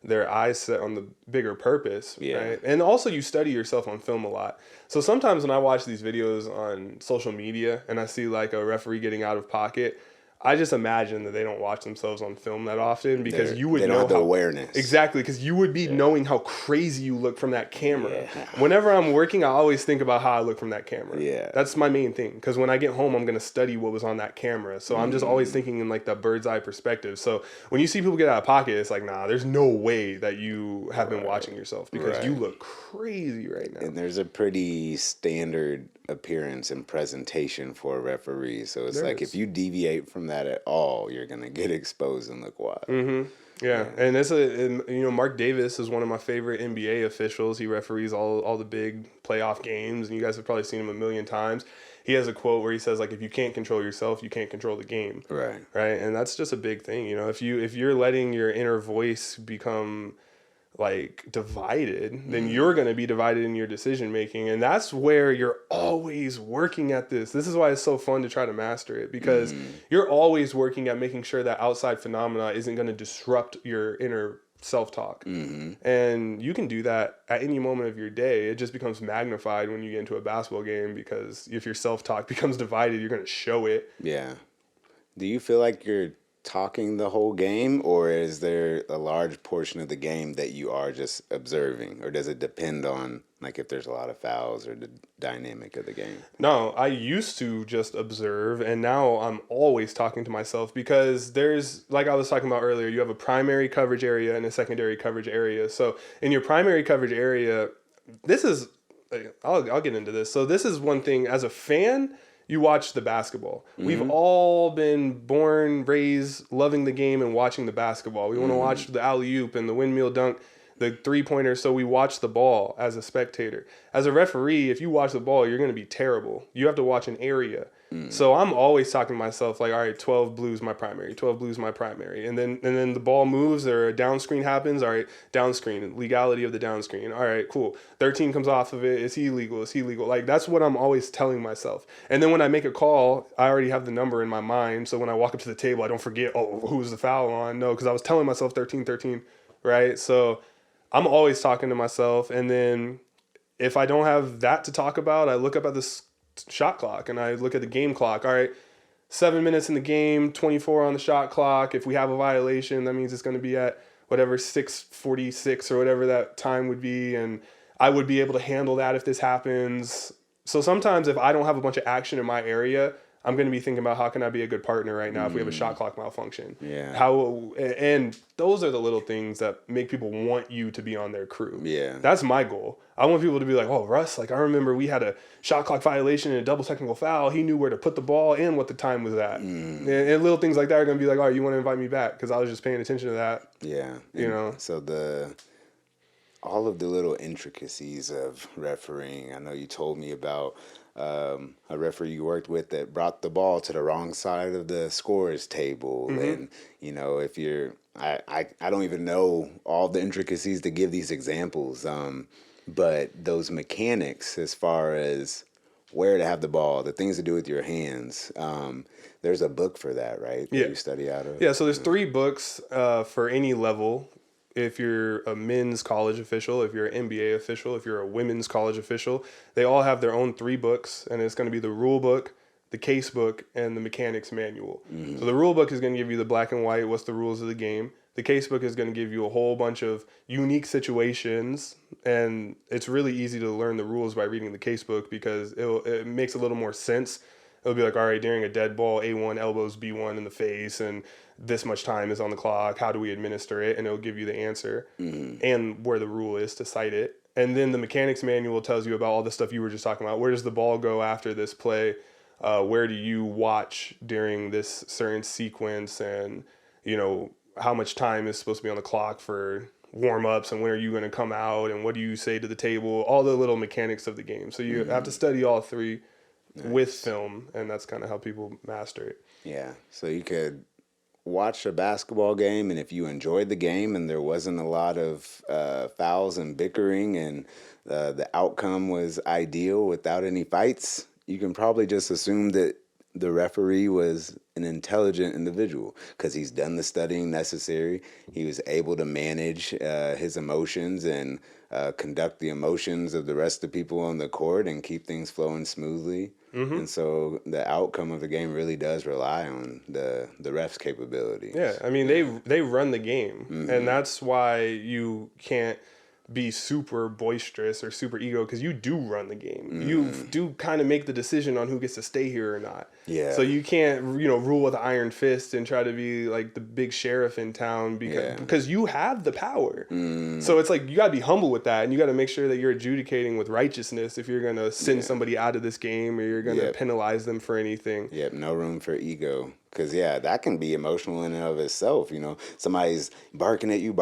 their eyes set on the bigger purpose, right? And also, you study yourself on film a lot. So sometimes when I watch these videos on social media and I see like a referee getting out of pocket, I just imagine that they don't watch themselves on film that often, because you would they don't know have the awareness. Exactly, because you would be knowing how crazy you look from that camera. Whenever I'm working, I always think about how I look from that camera. That's my main thing, because when I get home, I'm going to study what was on that camera. So I'm just always thinking in like the bird's eye perspective. So when you see people get out of pocket, it's like, nah, there's no way that you have been watching yourself, because you look crazy right now. And there's a pretty standard appearance and presentation for a referee. So it's like, if you deviate from that at all, you're going to get exposed and look wild. Yeah, and Mark Davis is one of my favorite NBA officials. He referees all the big playoff games, and you guys have probably seen him a million times. He has a quote where he says, like, if you can't control yourself, you can't control the game. Right. And that's just a big thing. If you're letting your inner voice become like divided, then you're going to be divided in your decision making, and that's where you're always working at this. This is why it's so fun to try to master it, because you're always working at making sure that outside phenomena isn't going to disrupt your inner self-talk. And you can do that at any moment of your day. It just becomes magnified when you get into a basketball game, because if your self-talk becomes divided, you're going to show it. Do you feel like you're talking the whole game, or is there a large portion of the game that you are just observing, or does it depend on like if there's a lot of fouls or the dynamic of the game? No, I used to just observe, and now I'm always talking to myself, because there's, like I was talking about earlier, you have a primary coverage area and a secondary coverage area. So in your primary coverage area, this is, I'll get into this. So this is one thing, as a fan, you watch the basketball. We've all been born, raised, loving the game and watching the basketball. We want to watch the alley-oop and the windmill dunk, the three-pointer, so we watch the ball as a spectator. As a referee, if you watch the ball, you're going to be terrible. You have to watch an area. So I'm always talking to myself like, all right, 12 blues my primary, 12 blues my primary. And then the ball moves, or a down screen happens, all right, down screen, legality of the down screen. All right, cool. 13 comes off of it. Is he illegal? Is he legal? Like, that's what I'm always telling myself. And then when I make a call, I already have the number in my mind. So when I walk up to the table, I don't forget, oh, who's the foul on? No, because I was telling myself 13, right? So I'm always talking to myself. And then if I don't have that to talk about, I look up at this shot clock and I look at the game clock. All right, 7 minutes in the game, 24 on the shot clock. If we have a violation, that means it's going to be at whatever 6:46 or whatever that time would be, and I would be able to handle that if this happens. So sometimes if I don't have a bunch of action in my area, I'm going to be thinking about how can I be a good partner right now if we have a shot clock malfunction. And those are the little things that make people want you to be on their crew. That's my goal. I want people to be like, oh, Russ, like I remember we had a shot clock violation and a double technical foul. He knew where to put the ball and what the time was at. And little things like that are going to be like, all right, you want to invite me back? Because I was just paying attention to that. So all of the little intricacies of refereeing. I know you told me about a referee you worked with that brought the ball to the wrong side of the scorer's table. And, if you're, I don't even know all the intricacies to give these examples. But those mechanics, as far as where to have the ball, the things to do with your hands. There's a book for that, right? That Yeah. you study out of? Yeah, so there's 3 books for any level. If you're a men's college official, if you're an NBA official, if you're a women's college official, they all have their own 3 books, and it's going to be the rule book, the case book, and the mechanics manual. So the rule book is going to give you the black and white, what's the rules of the game. The case book is going to give you a whole bunch of unique situations, and it's really easy to learn the rules by reading the case book because it makes a little more sense. It'll be like, all right, during a dead ball, A1 elbows B1 in the face, and this much time is on the clock. How do we administer it? And it'll give you the answer and where the rule is to cite it. And then the mechanics manual tells you about all the stuff you were just talking about. Where does the ball go after this play? Where do you watch during this certain sequence? And, how much time is supposed to be on the clock for warm-ups, and when are you going to come out, and what do you say to the table? All the little mechanics of the game. So you have to study all 3 with film, and that's kind of how people master it. Yeah. So you could watch a basketball game, and if you enjoyed the game and there wasn't a lot of fouls and bickering, and the outcome was ideal without any fights, you can probably just assume that the referee was an intelligent individual because he's done the studying necessary. He was able to manage his emotions and conduct the emotions of the rest of the people on the court and keep things flowing smoothly. And so the outcome of the game really does rely on the ref's capability. Yeah, I mean, they run the game, and that's why you can't be super boisterous or super ego, because you do run the game. You do kind of make the decision on who gets to stay here or not. Yeah. So you can't, rule with an iron fist and try to be like the big sheriff in town because you have the power. So it's like you got to be humble with that, and you got to make sure that you're adjudicating with righteousness if you're going to send somebody out of this game or you're going to penalize them for anything. Yep, no room for ego. Because, that can be emotional in and of itself. Somebody's barking at you.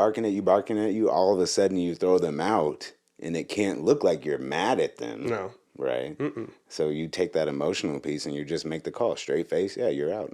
All of a sudden, you throw them out, and it can't look like you're mad at them. No. Right? So you take that emotional piece, and you just make the call. Straight face, you're out.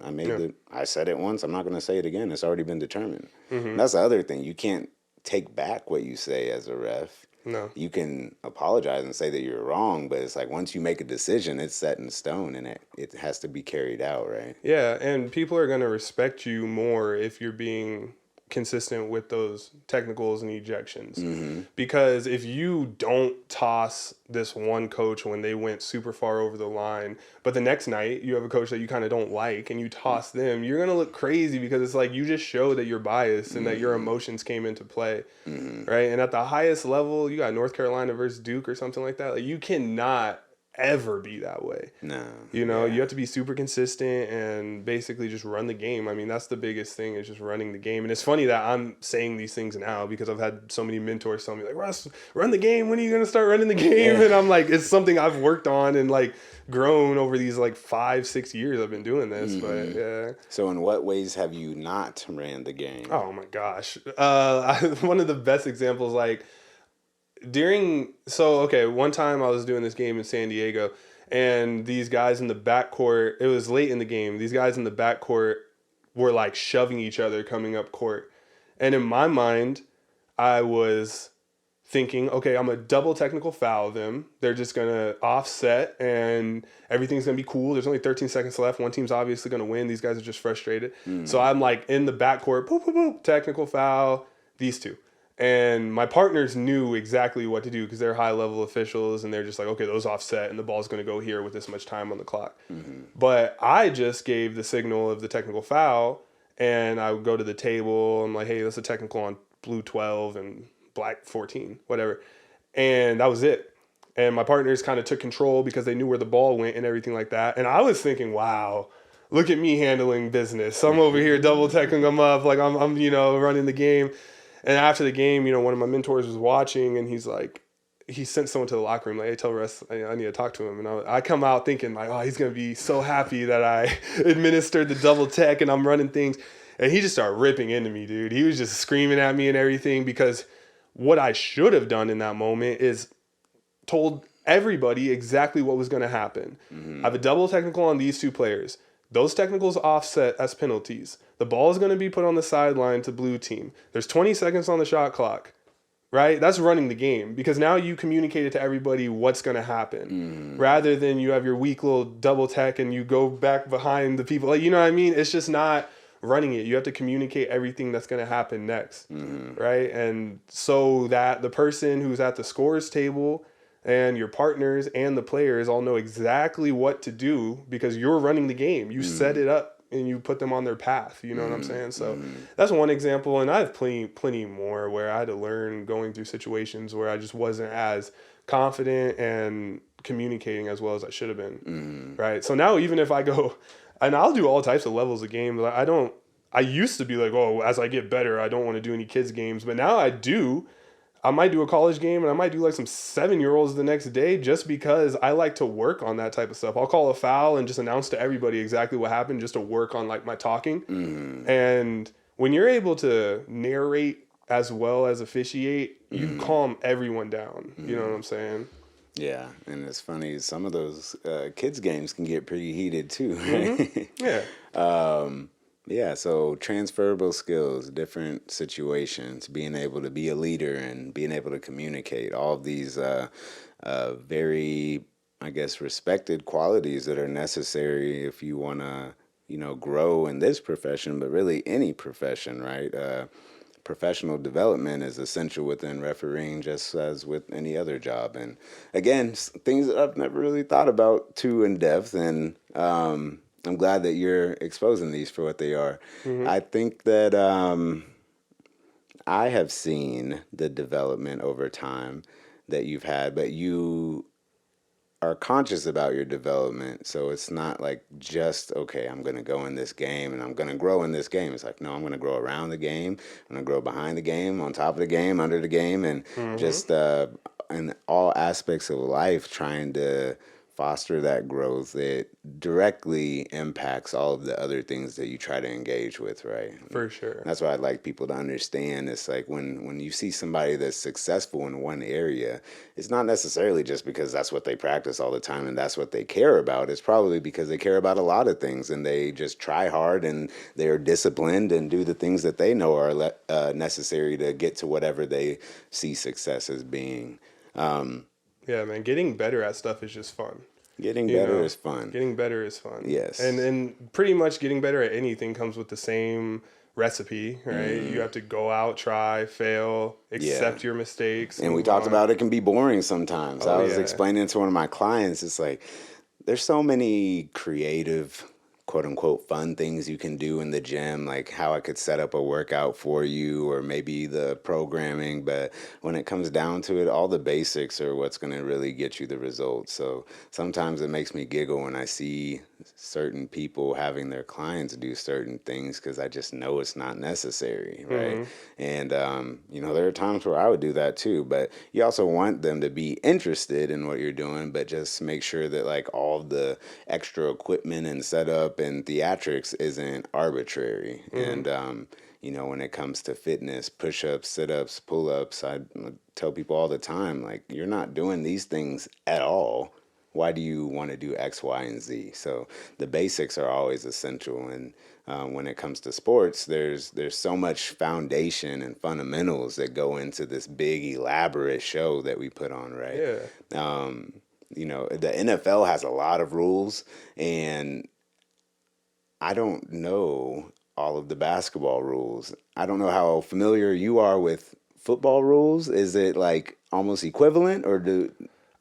I said it once. I'm not going to say it again. It's already been determined. That's the other thing. You can't take back what you say as a ref. No. You can apologize and say that you're wrong, but it's like once you make a decision, it's set in stone, and it has to be carried out, right? Yeah, and people are going to respect you more if you're being consistent with those technicals and ejections. Because if you don't toss this one coach when they went super far over the line, but the next night you have a coach that you kind of don't like and you toss them, you're going to look crazy because it's like you just show that you're biased and that your emotions came into play, right? And at the highest level, you got North Carolina versus Duke or something like that. Like, you cannot ever be that way. No. You have to be super consistent and basically just run the game. I mean, that's the biggest thing, is just running the game. And it's funny that I'm saying these things now because I've had so many mentors tell me, like, Russ, run the game. When are you going to start running the game? And I'm like, it's something I've worked on and like grown over these like 5-6 years I've been doing this. But yeah. So in what ways have you not ran the game? Oh my gosh. One of the best examples, like, one time I was doing this game in San Diego, and these guys in the backcourt, it was late in the game, these guys in the backcourt were like shoving each other coming up court. And in my mind, I was thinking, okay, I'm going to double technical foul them. They're just going to offset and everything's going to be cool. There's only 13 seconds left. One team's obviously going to win. These guys are just frustrated. So I'm like in the backcourt, boop, boop, boop, technical foul, these two. And my partners knew exactly what to do because they're high-level officials, and they're just like, okay, those offset, and the ball's going to go here with this much time on the clock. But I just gave the signal of the technical foul, and I would go to the table. I'm like, hey, that's a technical on blue 12 and black 14, whatever. And that was it. And my partners kind of took control because they knew where the ball went and everything like that. And I was thinking, wow, look at me handling business. I'm over here double-teching them up like I'm running the game. And after the game, one of my mentors was watching, and he's like, he sent someone to the locker room, like, hey, tell Russ I need to talk to him. And I come out thinking, like, oh, he's going to be so happy that I administered the double tech and I'm running things. And he just started ripping into me, dude. He was just screaming at me and everything, because what I should have done in that moment is told everybody exactly what was going to happen. I have a double technical on these two players. Those technicals offset as penalties. The ball is going to be put on the sideline to blue team. There's 20 seconds on the shot clock. right? That's running the game, because now you communicated to everybody what's going to happen, rather than you have your weak little double tech and you go back behind the people. Like, you know what I mean? It's just not running it. You have to communicate everything that's going to happen next, right? And so that the person who's at the scores table and your partners and the players all know exactly what to do, because you're running the game. You set it up and you put them on their path. You know what I'm saying? So that's one example. And I have plenty more where I had to learn going through situations where I just wasn't as confident and communicating as well as I should have been. Right. So now, even if I go, and I'll do all types of levels of game, but I used to be like, oh, as I get better, I don't want to do any kids games, but now I do. I might do a college game, and I might do like some 7-year-olds the next day, just because I like to work on that type of stuff. I'll call a foul and just announce to everybody exactly what happened, just to work on like my talking. And when you're able to narrate as well as officiate, you calm everyone down. You know what I'm saying? Yeah, and it's funny, some of those kids games can get pretty heated too, right? Yeah. Yeah, so transferable skills, different situations, being able to be a leader and being able to communicate, all of these very, I guess, respected qualities that are necessary if you want to, grow in this profession, but really any profession, right? Professional development is essential within refereeing, just as with any other job. And again, things that I've never really thought about too in depth, and I'm glad that you're exposing these for what they are. I think that I have seen the development over time that you've had, but you are conscious about your development. So it's not like just, okay, I'm going to go in this game and I'm going to grow in this game. It's like, no, I'm going to grow around the game. I'm going to grow behind the game, on top of the game, under the game, and just in all aspects of life, trying to foster that growth that directly impacts all of the other things that you try to engage with, right? For sure. That's why I'd like people to understand. It's like when you see somebody that's successful in one area, it's not necessarily just because that's what they practice all the time and that's what they care about. It's probably because they care about a lot of things, and they just try hard and they're disciplined and do the things that they know are necessary to get to whatever they see success as being. Yeah, man, getting better at stuff is just fun. Getting better is fun. Getting better is fun. Yes. And pretty much getting better at anything comes with the same recipe, right? You have to go out, try, fail, accept your mistakes. And we talked about it can be boring sometimes. I was explaining to one of my clients, it's like there's so many creative, quote unquote, fun things you can do in the gym, like how I could set up a workout for you, or maybe the programming. But when it comes down to it, all the basics are what's going to really get you the results. So sometimes it makes me giggle when I see certain people having their clients do certain things, because I just know it's not necessary, right? And, there are times where I would do that too, but you also want them to be interested in what you're doing, but just make sure that like all the extra equipment and setup and theatrics isn't arbitrary. And, when it comes to fitness, push-ups, sit-ups, pull-ups, I tell people all the time, like, you're not doing these things at all. Why do you want to do X, Y, and Z? So the basics are always essential. And when it comes to sports, there's so much foundation and fundamentals that go into this big, elaborate show that we put on, right? Yeah. The NFL has a lot of rules, and I don't know all of the basketball rules. I don't know how familiar you are with football rules. Is it like almost equivalent, or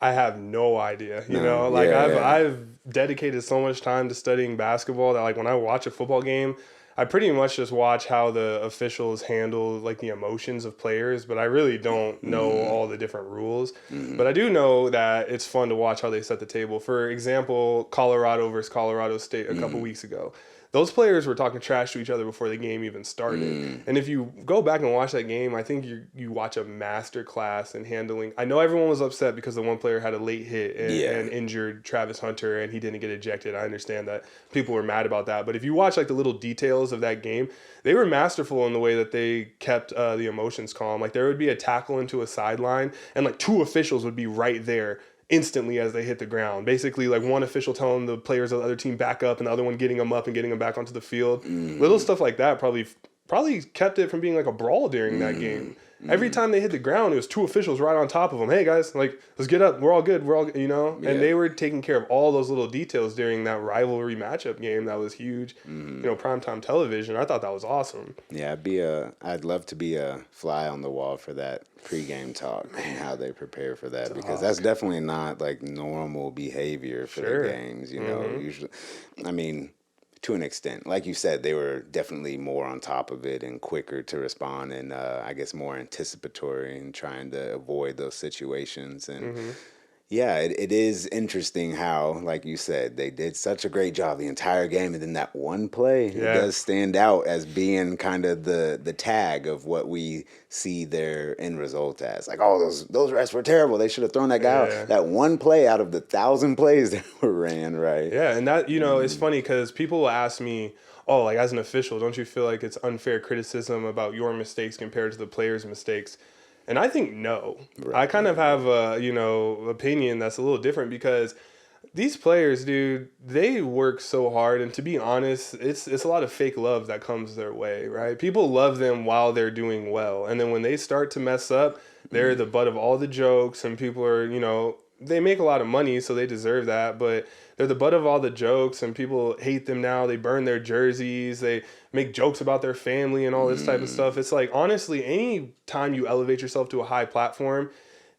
I have no idea, I've dedicated so much time to studying basketball that like when I watch a football game, I pretty much just watch how the officials handle like the emotions of players, but I really don't know all the different rules. But I do know that it's fun to watch how they set the table. For example, Colorado versus Colorado State a couple weeks ago. Those players were talking trash to each other before the game even started. And if you go back and watch that game, I think you watch a master class in handling. I know everyone was upset because the one player had a late hit and injured Travis Hunter and he didn't get ejected. I understand that people were mad about that. But if you watch like the little details of that game, they were masterful in the way that they kept the emotions calm. Like there would be a tackle into a sideline and like two officials would be right there instantly as they hit the ground. Basically, like one official telling the players of the other team back up and the other one getting them up and getting them back onto the field. Little stuff like that probably kept it from being like a brawl during that game. Every time they hit the ground, it was 2 officials right on top of them. Hey guys, like, let's get up. We're all good. We're all, you know. Yeah. And they were taking care of all those little details during that rivalry matchup game. That was huge. You know, primetime television. I thought that was awesome. Yeah, I'd love to be a fly on the wall for that pregame talk and how they prepare for that, because that's definitely not like normal behavior for the games. You know, usually, I mean, to an extent, like you said, they were definitely more on top of it and quicker to respond, and I guess more anticipatory and trying to avoid those situations. And yeah, it is interesting how, like you said, they did such a great job the entire game, and then that one play, it does stand out as being kind of the tag of what we see their end result as. Like, oh, those refs were terrible. They should have thrown that guy out. That one play out of the 1,000 plays that were ran, right? Yeah, and that, you know, it's funny because people will ask me, oh, like, as an official, don't you feel like it's unfair criticism about your mistakes compared to the players' mistakes? And I think no. I kind of have a, you know, opinion that's a little different, because these players, dude, they work so hard, and to be honest, it's a lot of fake love that comes their way, right? People love them while they're doing well, and then when they start to mess up, they're the butt of all the jokes, and people are, you know, they make a lot of money, so they deserve that, but they're the butt of all the jokes, and people hate them now. They burn their jerseys, they make jokes about their family and all this type of stuff. It's like, honestly, any time you elevate yourself to a high platform,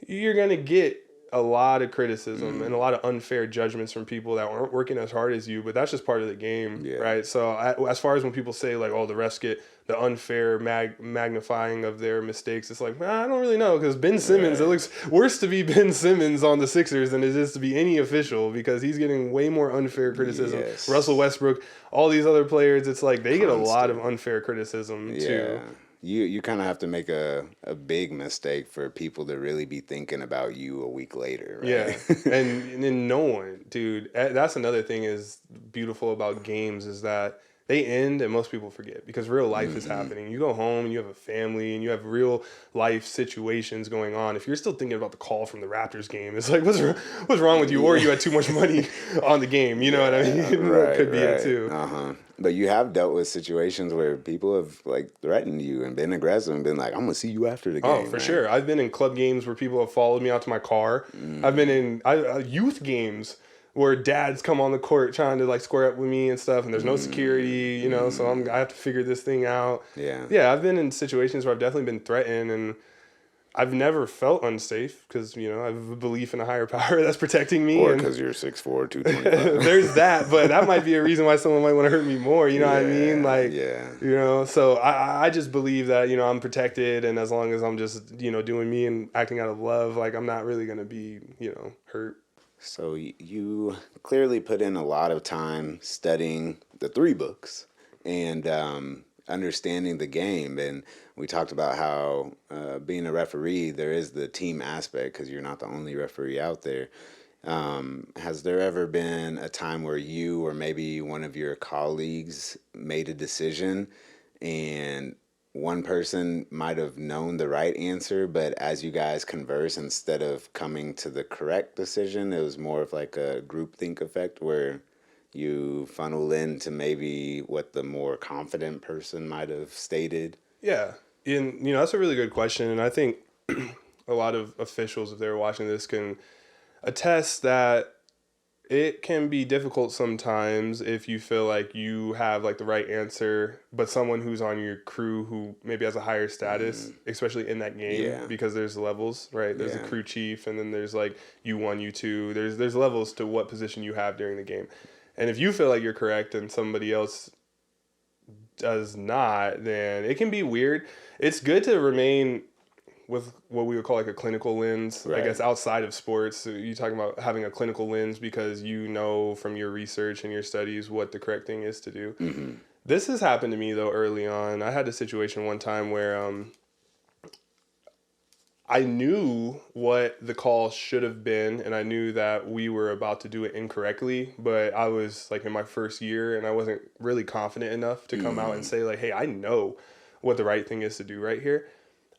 you're going to get a lot of criticism and a lot of unfair judgments from people that aren't working as hard as you, but that's just part of the game, right? So as far as when people say, like, oh, the refs get the unfair magnifying of their mistakes, it's like, I don't really know, because Ben Simmons, it looks worse to be Ben Simmons on the Sixers than it is to be any official, because he's getting way more unfair criticism. Russell Westbrook, all these other players, it's like they get a lot of unfair criticism too. You kind of have to make a big mistake for people to really be thinking about you a week later, right? Yeah, and then no one, dude, that's another thing is beautiful about games, is that they end and most people forget, because real life is happening. You go home and you have a family and you have real life situations going on. If you're still thinking about the call from the Raptors game, it's like, what's wrong with you? Or you had too much money on the game. You know what I mean? That could be it too. But you have dealt with situations where people have like threatened you and been aggressive and been like, I'm going to see you after the game. Oh, for sure. I've been in club games where people have followed me out to my car. I've been in youth games where dads come on the court trying to like square up with me and stuff, and there's no security, you know, so I have to figure this thing out. Yeah, I've been in situations where I've definitely been threatened, and I've never felt unsafe because, you know, I have a belief in a higher power that's protecting me. Or because you're 6'4", 225. There's that, but that might be a reason why someone might want to hurt me more, you know what I mean? Like, you know, so I just believe that, you know, I'm protected, and as long as I'm just, you know, doing me and acting out of love, like, I'm not really going to be, you know, hurt. So you clearly put in a lot of time studying the 3 books and understanding the game. And we talked about how being a referee, there is the team aspect because you're not the only referee out there. Has there ever been a time where you or maybe one of your colleagues made a decision and one person might have known the right answer, but as you guys converse, instead of coming to the correct decision, it was more of like a groupthink effect where you funnel into maybe what the more confident person might have stated? Yeah. And, you know, that's a really good question. And I think a lot of officials, if they're watching this, can attest that it can be difficult sometimes if you feel like you have like the right answer, but someone who's on your crew who maybe has a higher status, especially in that game, because there's levels, right? There's a crew chief, and then there's like U1, U2. There's levels to what position you have during the game. And if you feel like you're correct and somebody else does not, then it can be weird. It's good to remain with what we would call like a clinical lens, I guess, outside of sports. So you're talking about having a clinical lens because you know from your research and your studies what the correct thing is to do. This has happened to me, though, early on. I had a situation one time where I knew what the call should have been, and I knew that we were about to do it incorrectly, but I was like in my first year, and I wasn't really confident enough to come out and say like, hey, I know what the right thing is to do right here.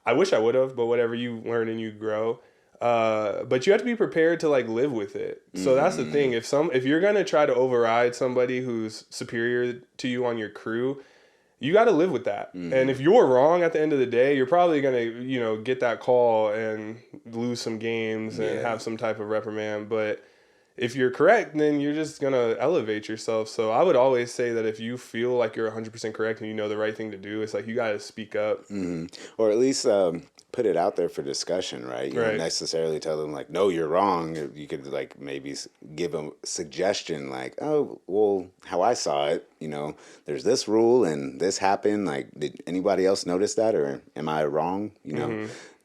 I wish I would have, but whatever, you learn and you grow. But you have to be prepared to like live with it. So that's the thing. If you're gonna try to override somebody who's superior to you on your crew, you got to live with that. And if you're wrong at the end of the day, you're probably going to, get that call and lose some games and have some type of reprimand. But if you're correct, then you're just going to elevate yourself. So I would always say that if you feel like you're 100% correct and you know the right thing to do, it's like you got to speak up. Or at least put it out there for discussion, right? You don't necessarily tell them like, no, you're wrong. You could like maybe give them a suggestion like, oh, well, how I saw it, there's this rule and this happened. Like, did anybody else notice that, or am I wrong?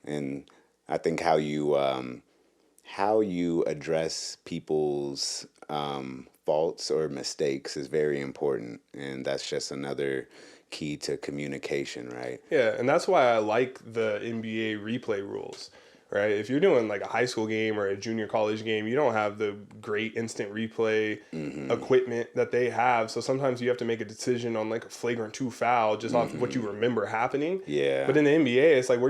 And I think how you address people's faults or mistakes is very important, and that's just another key to communication, right? Yeah, and that's why I like the NBA replay rules, right? If you're doing like a high school game or a junior college game, you don't have the great instant replay equipment that they have. So sometimes you have to make a decision on like a flagrant 2 foul just off of what you remember happening. Yeah. But in the NBA, it's like they're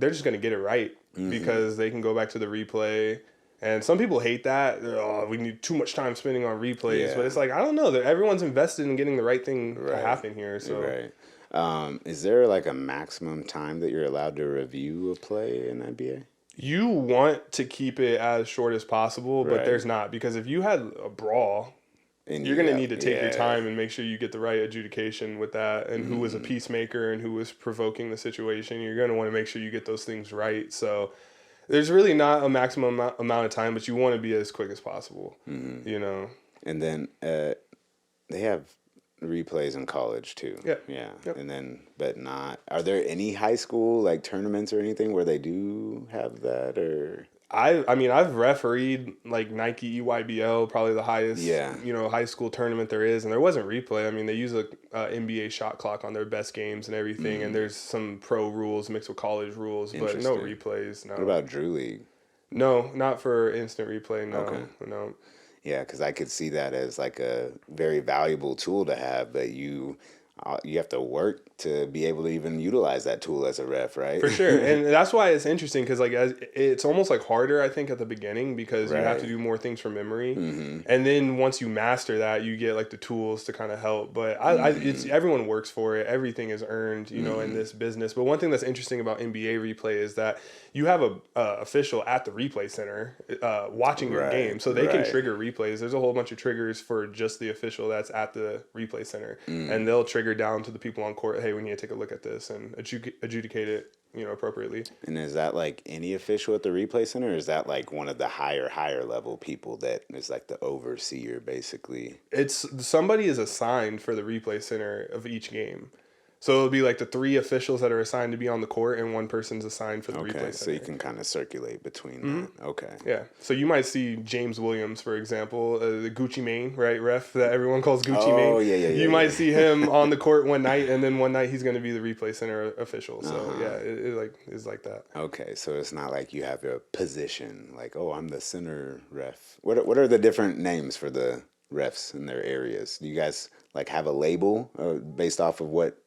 just gonna get it right because they can go back to the replay. And some people hate that. We need too much time spending on replays. But it's like, I don't know. Everyone's invested in getting the right thing to happen here. So. Right. Is there like a maximum time that you're allowed to review a play in NBA? You want to keep it as short as possible, but there's not. Because if you had a brawl, you're going to need to take your time and make sure you get the right adjudication with that and who was a peacemaker and who was provoking the situation. You're going to want to make sure you get those things right. So there's really not a maximum amount of time, but you want to be as quick as possible, And then they have replays in college too. Yeah. Yep. And then, but not, are there any high school like tournaments or anything where they do have that, or? I mean, I've refereed like Nike EYBL, probably the highest, high school tournament there is, and there wasn't replay. I mean, they use a NBA shot clock on their best games and everything, and there's some pro rules mixed with college rules, but no replays. No. What about Drew League? No, not for instant replay. No, Okay. No. Yeah, because I could see that as like a very valuable tool to have, but you have to work to be able to even utilize that tool as a ref, right? For sure. And that's why it's interesting because like it's almost like harder, I think, at the beginning because you have to do more things from memory. And then once you master that, you get like the tools to kind of help. But it's everyone works for it. Everything is earned, in this business. But one thing that's interesting about NBA replay is that you have a official at the replay center watching your game. So they can trigger replays. There's a whole bunch of triggers for just the official that's at the replay center. And they'll trigger down to the people on court, hey, we need to take a look at this and adjudicate it, appropriately. And is that like any official at the replay center, or is that like one of the higher level people that is like the overseer, basically? It's somebody is assigned for the replay center of each game. So it'll be like the 3 officials that are assigned to be on the court, and one person's assigned for the replay center. So you can kind of circulate between them. Okay. Yeah. So you might see James Williams, for example, the Gucci Mane, right, ref that everyone calls Gucci Mane. Oh, yeah. You might see him on the court one night, and then one night he's going to be the replay center official. So it is like that. Okay. So it's not like you have a position like, oh, I'm the center ref. What are the different names for the refs in their areas? Do you guys like have a label based off of what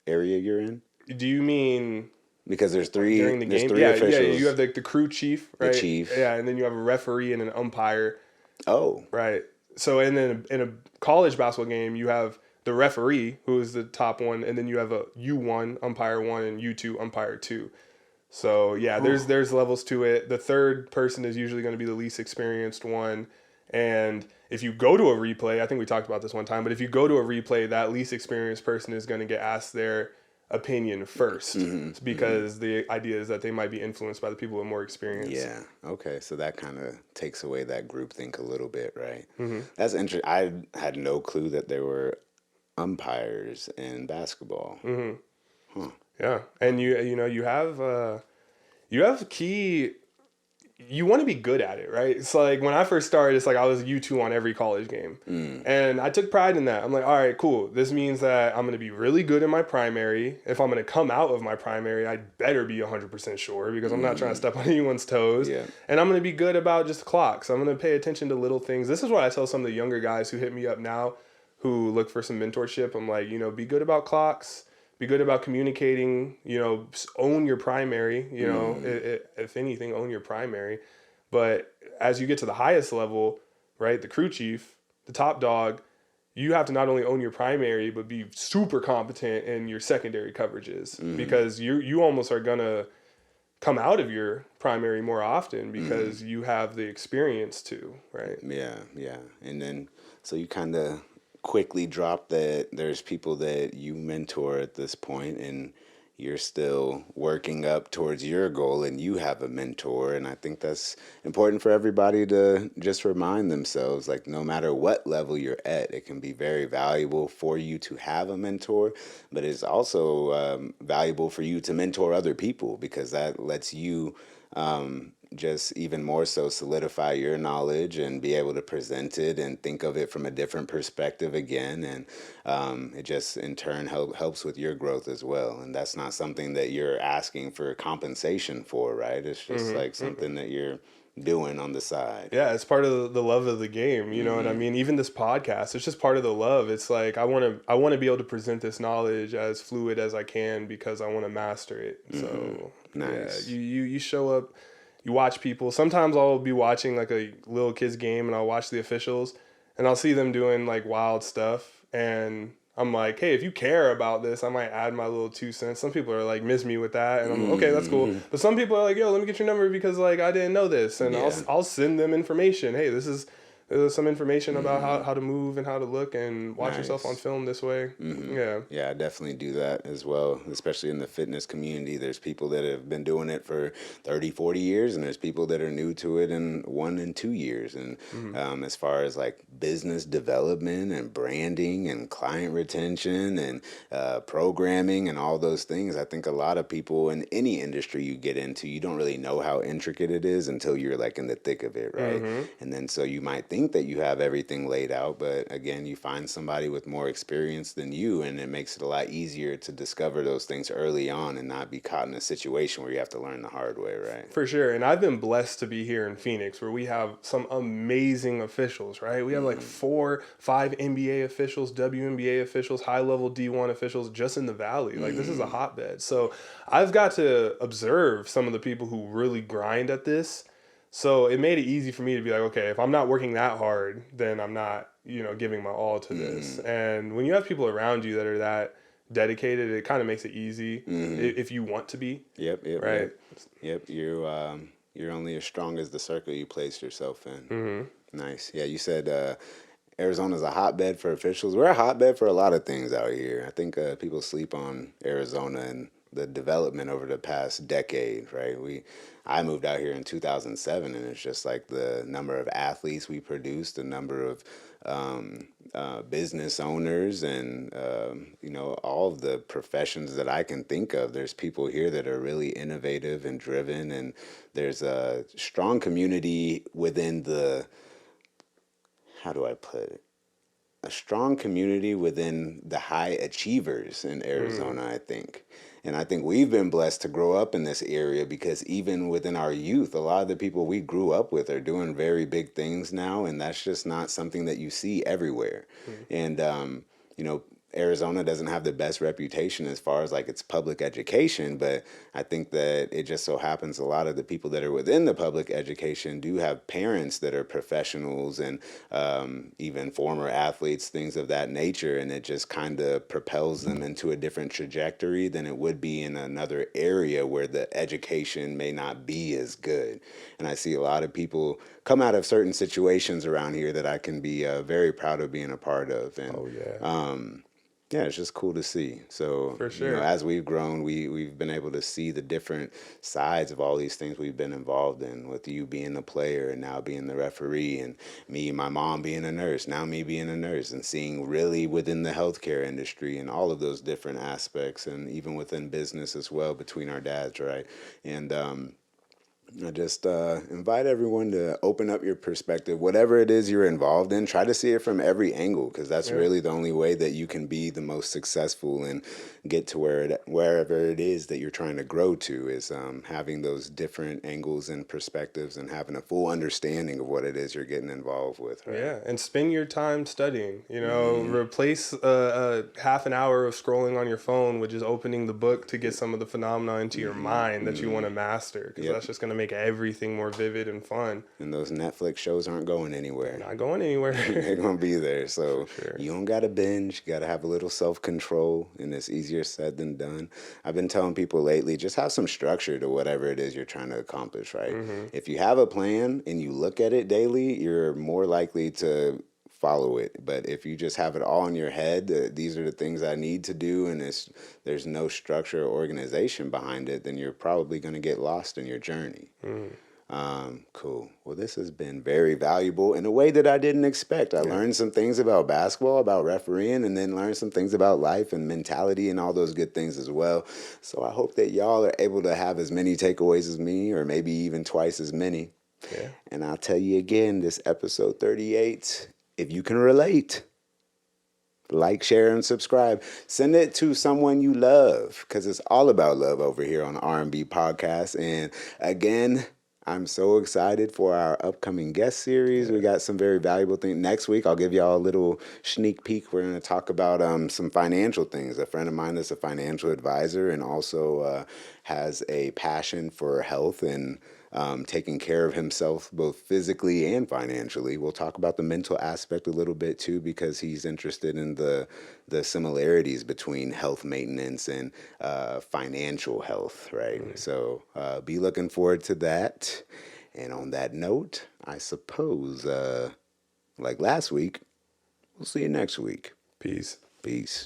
area you're in? Do you mean because there's 3 during the game? Three officials. Yeah. You have the crew chief, right? The chief. Yeah, and then you have a referee and an umpire. Oh. Right. So and then in a college basketball game, you have the referee who is the top one, and then you have a U1 umpire 1 and U2 umpire 2. So yeah, there's levels to it. The third person is usually going to be the least experienced one. And if you go to a replay, I think we talked about this one time, but if you go to a replay, that least experienced person is going to get asked their opinion first because the idea is that they might be influenced by the people with more experience. Yeah. Okay. So that kind of takes away that groupthink a little bit, right? That's interesting. I had no clue that there were umpires in basketball. Yeah. And you have key. You want to be good at it, right? It's like when I first started, it's like I was U2 on every college game. And I took pride in that. I'm like, all right, cool. This means that I'm going to be really good in my primary. If I'm going to come out of my primary, I better be 100% sure because I'm not trying to step on anyone's toes. Yeah. And I'm going to be good about just clocks. I'm going to pay attention to little things. This is what I tell some of the younger guys who hit me up now who look for some mentorship. I'm like, be good about clocks. Be good about communicating, own your primary, if anything, own your primary. But as you get to the highest level, right, the crew chief, the top dog, you have to not only own your primary, but be super competent in your secondary coverages, because you almost are going to come out of your primary more often because you have the experience to, right? Yeah. And then, so you kind of quickly drop that there's people that you mentor at this point, and you're still working up towards your goal, and you have a mentor. And I think that's important for everybody to just remind themselves, like, no matter what level you're at, it can be very valuable for you to have a mentor, but it's also valuable for you to mentor other people, because that lets you just even more so solidify your knowledge and be able to present it and think of it from a different perspective again. And it just in turn helps with your growth as well. And that's not something that you're asking for compensation for, right? It's just like something that you're doing on the side. Yeah, it's part of the love of the game, you know what I mean? Even this podcast, it's just part of the love. It's like I want to be able to present this knowledge as fluid as I can because I want to master it. So, Nice. yeah, you show up, you watch people. Sometimes I'll be watching like a little kid's game and I'll watch the officials and I'll see them doing like wild stuff, and I'm like, hey, if you care about this, I might add my little 2 cents. Some people are like, miss me with that, and I'm okay, that's cool. But some people are like, yo, let me get your number because like I didn't know this, and I'll send them information. Hey, this is some information about how to move and how to look and watch yourself on film this way. Yeah, I definitely do that as well, especially in the fitness community. There's people that have been doing it for 30, 40 years, and there's people that are new to it in 1 and 2 years. And as far as like business development and branding and client retention and programming and all those things, I think a lot of people in any industry you get into, you don't really know how intricate it is until you're like in the thick of it, right? And then so you might think that you have everything laid out, but again, you find somebody with more experience than you, and it makes it a lot easier to discover those things early on and not be caught in a situation where you have to learn the hard way, right? For sure. And I've been blessed to be here in Phoenix where we have some amazing officials, right? We have like 4, 5 NBA officials, WNBA officials, high-level D1 officials just in the Valley. Like, this is a hotbed. So I've got to observe some of the people who really grind at this. So it made it easy for me to be like, okay, if I'm not working that hard, then I'm not, giving my all to this. And when you have people around you that are that dedicated, it kind of makes it easy if you want to be. Yep. Right. Yep. You're only as strong as the circle you place yourself in. Nice. Yeah, you said Arizona's a hotbed for officials. We're a hotbed for a lot of things out here. I think people sleep on Arizona and the development over the past decade, right? I moved out here in 2007, and it's just like the number of athletes we produced, the number of business owners, and all of the professions that I can think of. There's people here that are really innovative and driven, and there's a strong community within how do I put it? A strong community within the high achievers in Arizona, I think. And I think we've been blessed to grow up in this area, because even within our youth, a lot of the people we grew up with are doing very big things now, and that's just not something that you see everywhere. And Arizona doesn't have the best reputation as far as like its public education, but I think that it just so happens a lot of the people that are within the public education do have parents that are professionals and even former athletes, things of that nature, and it just kind of propels them into a different trajectory than it would be in another area where the education may not be as good. And I see a lot of people come out of certain situations around here that I can be very proud of being a part of. And yeah, it's just cool to see. So, For sure. As we've grown, we've been able to see the different sides of all these things we've been involved in, with you being the player and now being the referee, and me and my mom being a nurse, now me being a nurse, and seeing really within the healthcare industry and all of those different aspects, and even within business as well between our dads, right? And I just invite everyone to open up your perspective. Whatever it is you're involved in, try to see it from every angle, because that's really the only way that you can be the most successful and get to wherever it is that you're trying to grow to, is having those different angles and perspectives and having a full understanding of what it is you're getting involved with. Right? Yeah, and spend your time studying. Replace a half an hour of scrolling on your phone with just opening the book to get some of the phenomena into your mind that you want to master, because that's just going to make everything more vivid and fun. And those Netflix shows aren't going anywhere. Not going anywhere. They're going to be there. So Sure. you don't got to binge. You got to have a little self-control, and it's easier said than done. I've been telling people lately, just have some structure to whatever it is you're trying to accomplish, right? If you have a plan and you look at it daily, you're more likely to follow it. But if you just have it all in your head, these are the things I need to do, and there's no structure or organization behind it, then you're probably going to get lost in your journey. Cool. Well, this has been very valuable in a way that I didn't expect. I learned some things about basketball, about refereeing, and then learned some things about life and mentality and all those good things as well. So I hope that y'all are able to have as many takeaways as me, or maybe even twice as many. Yeah. And I'll tell you again, this episode 38, if you can relate, like, share, and subscribe. Send it to someone you love, because it's all about love over here on the R&B podcast. And again, I'm so excited for our upcoming guest series. We got some very valuable things. Next week, I'll give y'all a little sneak peek. We're going to talk about some financial things. A friend of mine is a financial advisor and also has a passion for health and taking care of himself both physically and financially. We'll talk about the mental aspect a little bit too, because he's interested in the similarities between health maintenance and financial health, right? So be looking forward to that. And on that note, I suppose, like last week, we'll see you next week. Peace. Peace.